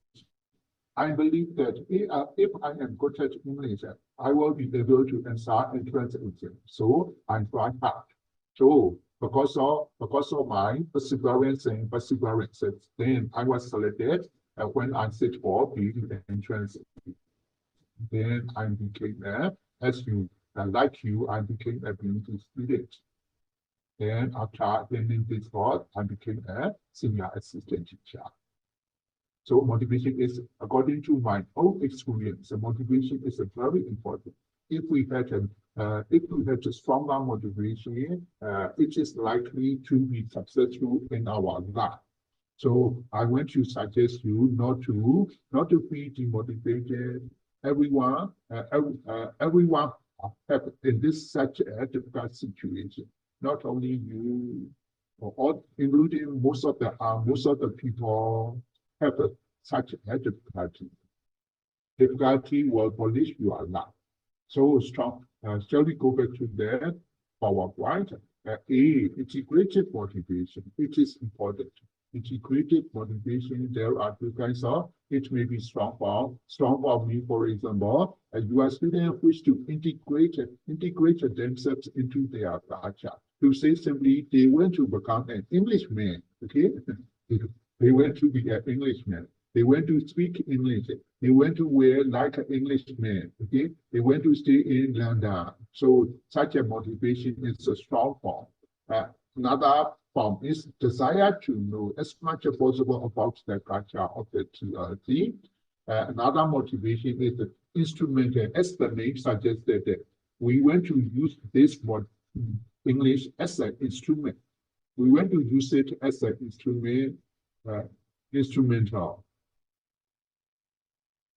I believe that if I am good at English, I will be able to answer entrance exam. So I try hard. So because of my perseverance, then I was selected when I sit for the entrance. Then I became as you, like you, I became a beauty student. Then after attending this course, I became a senior assistant teacher. So motivation is, according to my own experience, motivation is very important. If we had a stronger motivation, it is likely to be successful in our life. So I want to suggest you not to be demotivated. Everyone have in this such a difficult situation. Not only you, or all, including most of the people have such a difficulty. Difficulty will polish your life. So strong. Shall we go back to that PowerPoint? Integrated motivation. It is important. Integrated motivation. There are two kinds of. It may be strong for me, for example, you are students wish to integrate themselves into their culture. To say simply, they want to become an Englishman. Okay, they want to be an Englishman. They want to speak English. They want to wear like an Englishman. Okay, they want to stay in London. So such a motivation is a strong form. Another form is desire to know as much as possible about the culture of the team. Another motivation is the instrumental, as the name suggested. We want to use this word English as an instrument. We want to use it as an instrument, instrumental.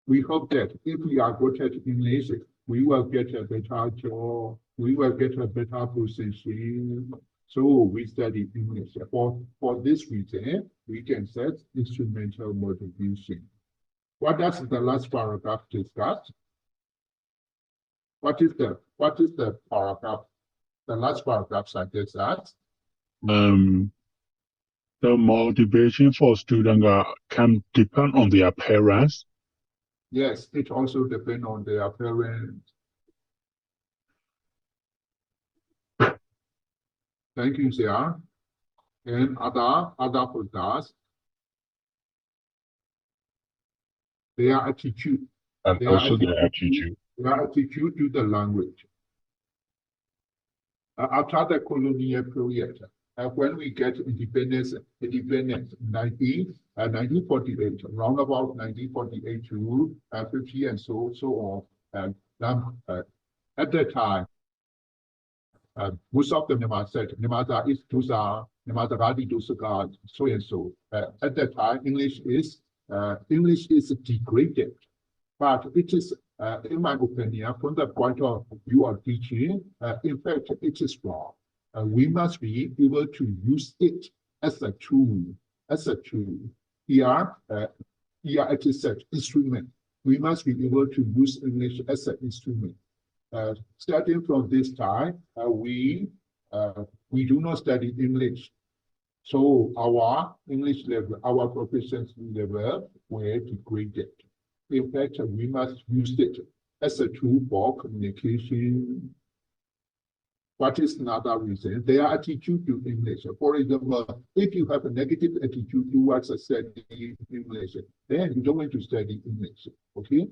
We hope that if we are good at English, we will get a better job, we will get a better position. So we study English. For this reason, we can set instrumental motivation. What does the last paragraph discuss? What is the paragraph? The last paragraph suggests that the motivation for students can depend on their parents. yes, it also depends on their parents. Thank you, Zia. And other factors, their attitude. And also their attitude. Their attitude to the language. After the colonial period, when we get independence, 1948, around about 1948 to 50 and so on. At that time, most of them said, Nemata is Tusa, Nemata Radi Dusaka, so and so. At that time, English is degraded, but it is, in my opinion, from the point of view of teaching, in fact, it is wrong. We must be able to use it as a tool, Here, it is an instrument. We must be able to use English as an instrument. Starting from this time, we do not study English. So our English level, our proficiency level were degraded. In fact, we must use it as a tool for communication. What is another reason? Their attitude to English. For example, if you have a negative attitude towards studying English, then you don't want to study English. Okay?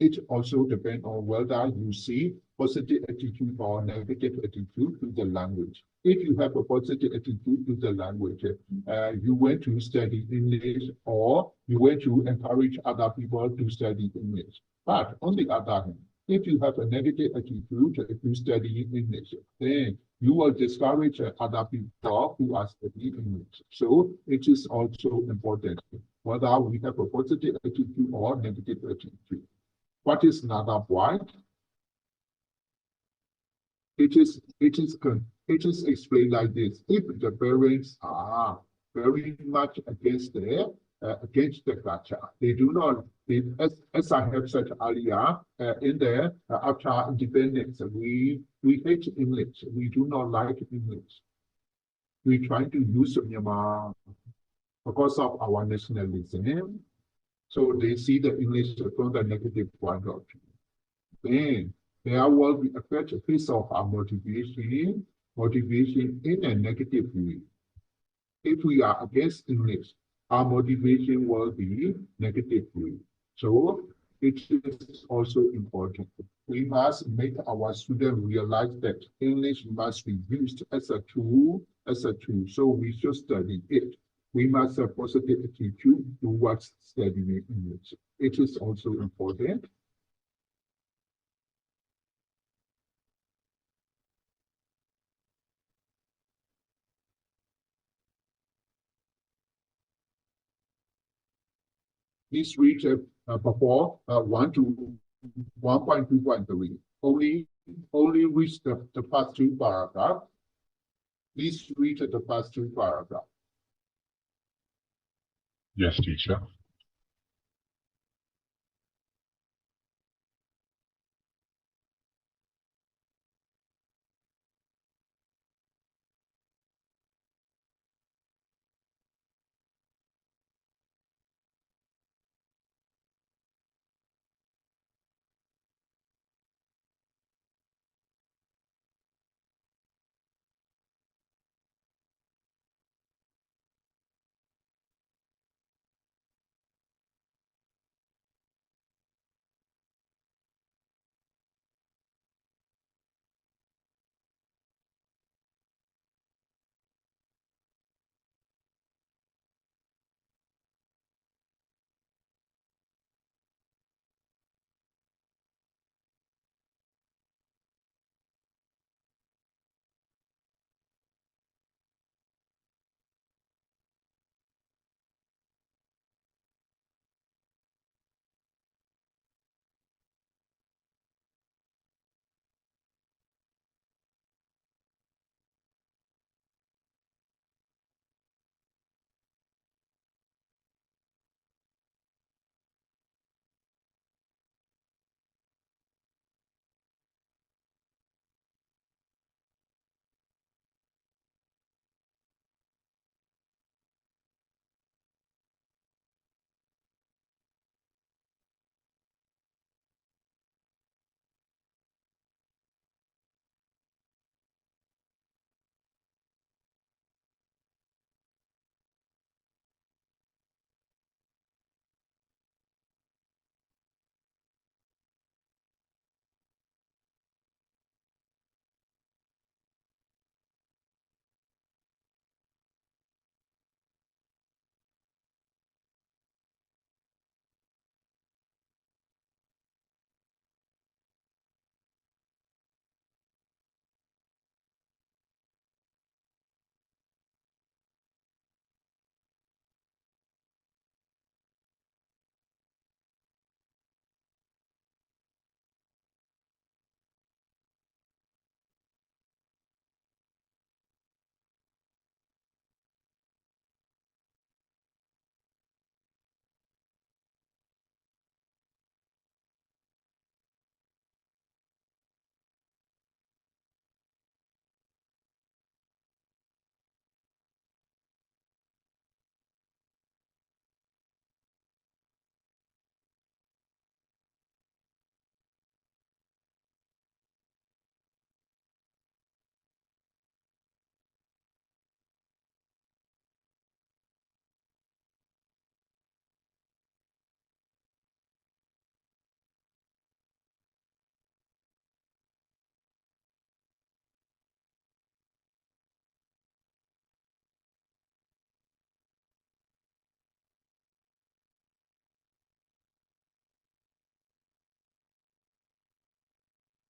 It also depends on whether you see positive attitude or negative attitude to the language. If you have a positive attitude to the language, you want to study English, or you want to encourage other people to study English. But on the other hand, if you have a negative attitude to studying English, then you will discourage other people who are studying English. So it is also important whether we have a positive attitude or negative attitude. What is another point? It is explained like this. If the parents are very much against the culture, they do not. As I have said earlier, after independence, we hate English. We do not like English. We try to use Myanmar because of our nationalism. So they see the English from the negative point of view. Then there will be a piece of our motivation in a negative way. If we are against English, our motivation will be negative way. So it is also important. We must make our students realize that English must be used as a tool, so we should study it. We must have positive attitude towards studying English. It is also important. Please read before 1 to 1.2.3. Only read the past two paragraphs. Please read the past two paragraphs. Yes, teacher.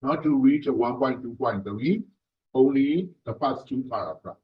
Not to reach 1.2.3, only the past two paragraphs.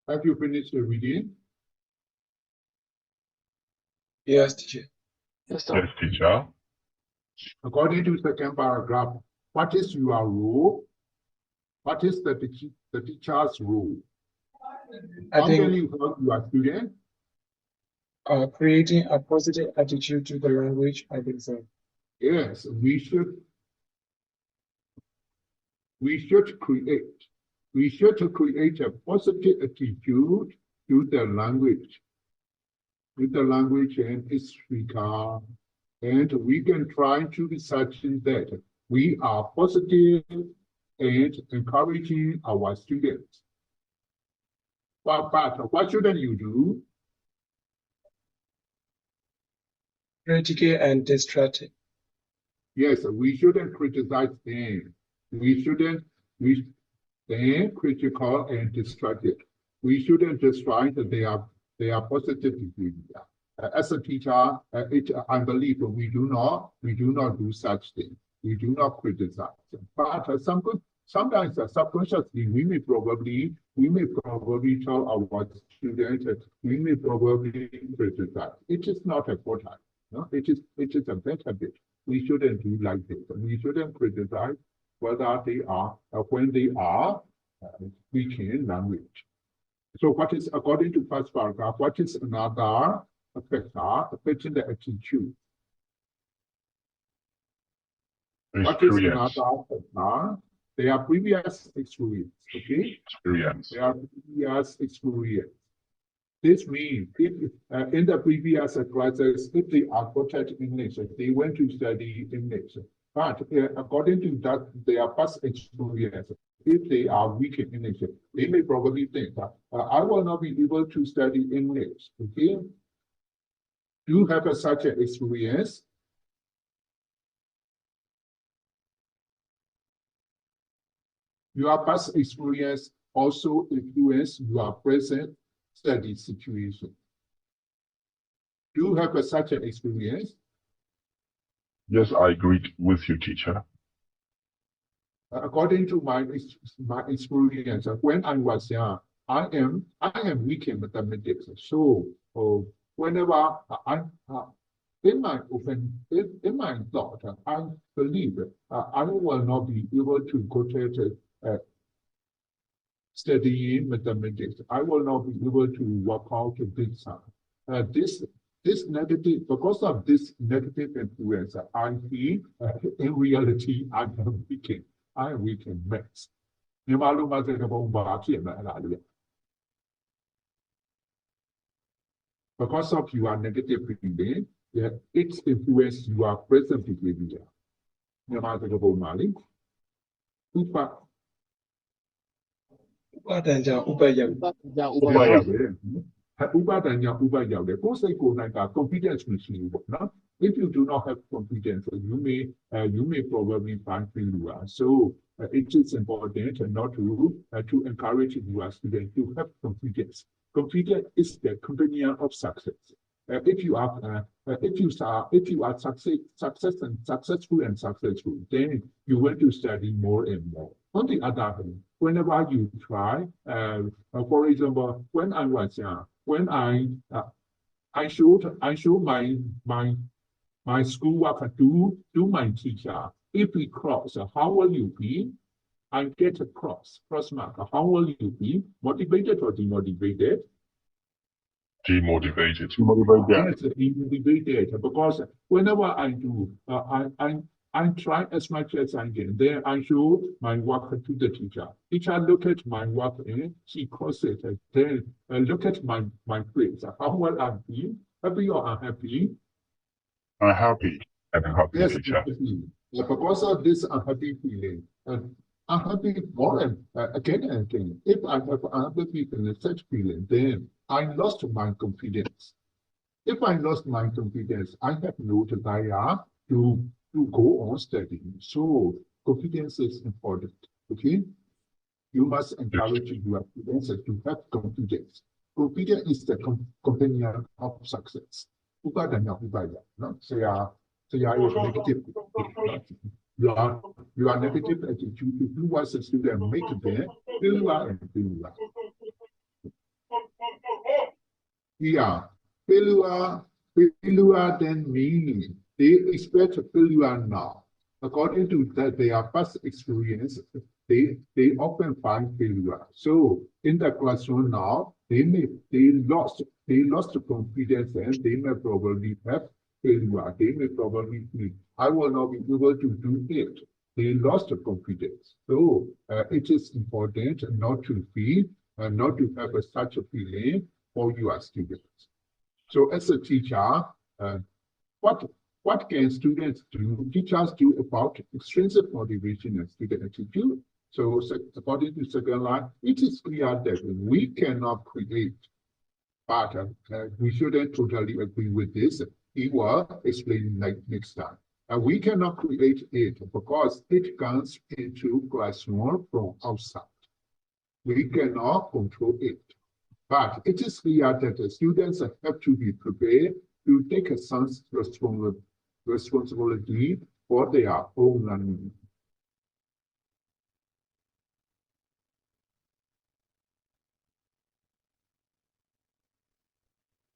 Have you finished the reading? Yes, teacher. Yes, sir. Yes, teacher. According to second paragraph, what is your role? What is the teacher's role? I How can think you help your student? creating a positive attitude to the language, I think so. Yes, we should create a positive attitude to the language, and its speaker, and we can try to be such that we are positive and encouraging our students. But what shouldn't you do? Critical and destructive. Yes, we shouldn't criticize them. We shouldn't then critical and destructive. We shouldn't destroy their positive behavior. As a teacher, I believe we do not do such things. We do not criticize them. But sometimes subconsciously we may probably tell our students that we may probably criticize. It is not a good time. No, it is a bad habit. We shouldn't do like this. We shouldn't criticize whether they are when they are speaking language. So what is, according to first paragraph, what is another factor affecting the attitude? What is another factor? Their previous experience, okay? Their previous experience. This means if in the previous classes, if they are good at English, they went to study English. But according to that, their past experience, if they are weak in English, they may probably think that I will not be able to study English. Okay? Do you have such an experience? Your past experience also influence your present study situation. Do you have such an experience? Yes, I agree with you, teacher. According to my experience, when I was young, I am weak in mathematics. So whenever in my thought, I believe I will not be able to go to studying mathematics. I will not be able to work out this sum. This negative, because of this negative influence, I feel in reality I am weak in maths. Because of your negative feeling, it influences your present behavior. Confidence if you do not have confidence, you may probably find failure. So it is important not to encourage your students to have confidence. Confidence is the companion of success. If you are successful, then you want to study more and more. On the other hand, whenever you try, for example, when I was young, when I show my schoolwork to my teacher. If we cross, how will you be? I get a cross mark. How will you be? Motivated or demotivated? Demotivated. Yes, demotivated. Because whenever I do, I try as much as I can. Then I show my work to the teacher. Teacher look at my work and she crosses it. Then look at my grades. How will I be? Happy or unhappy? I'm happy. I'm happy, Yes, teacher. because of this unhappy feeling, unhappy more and again and again. If I have unhappy feeling, such feeling, then I lost my confidence. If I lost my confidence, I have no desire to go on studying. So confidence is important. Okay, you must encourage your students to have confidence. Confidence is the companion of success. No? So you are negative. You are negative attitude. If you want a student make it there, failure and failure. Yeah, failure then meaning they expect failure now. According to that, their past experience, they often find failure. So in the classroom now, they lost confidence and they may probably have failure. They may probably think, I will not be able to do it. They lost confidence. So it is important not to feel not to have such a feeling for your students. So as a teacher, uh, what what can students do, teachers do about extrinsic motivation and student attitude? So according to second line, it is clear that we cannot create, but we shouldn't totally agree with this. He will explain next time. We cannot create it because it comes into classroom from outside. We cannot control it. But it is clear that the students have to be prepared to take a sense responsibility for their own learning.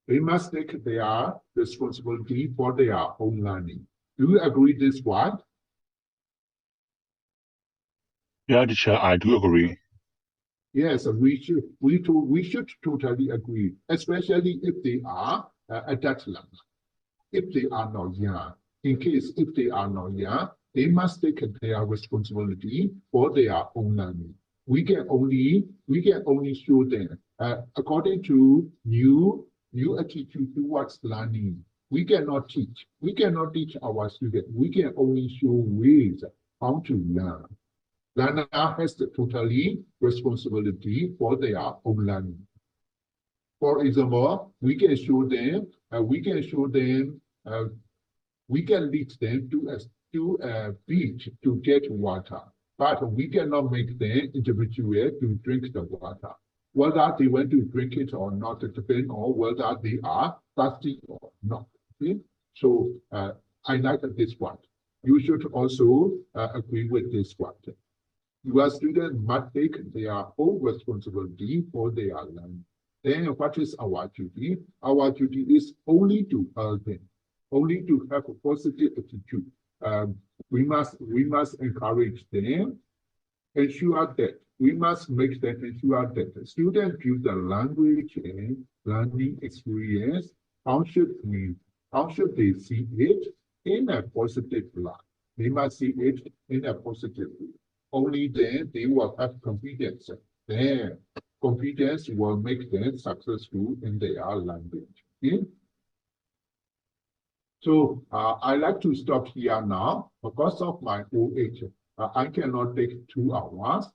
They must take their responsibility for their own learning. Do you agree this one? Yeah, teacher, I do agree. Yes, we should totally agree, especially if they are at that level. If they are not young, in case if they are not young, they must take their responsibility for their own learning. We can only show them according to new attitude towards learning. We cannot teach our students. We can only show ways how to learn. Learner has the totally responsibility for their own learning. For example, we can show them, we can lead them to a beach to get water, but we cannot make them individual to drink the water. Whether they want to drink it or not, it depends on whether they are thirsty or not. Okay? So I like this one. You should also agree with this one. Your students must take their own responsibility for their learning. Then what is our duty? Our duty is only to help them, only to have a positive attitude. We must encourage them, ensure that we must make them ensure that the students use the language and learning experience. How should they see it in a positive light? They must see it in a positive way. Only then they will have confidence. Then confidence will make them successful in their language. Okay? So I like to stop here now because of my old age. I cannot take 2 hours.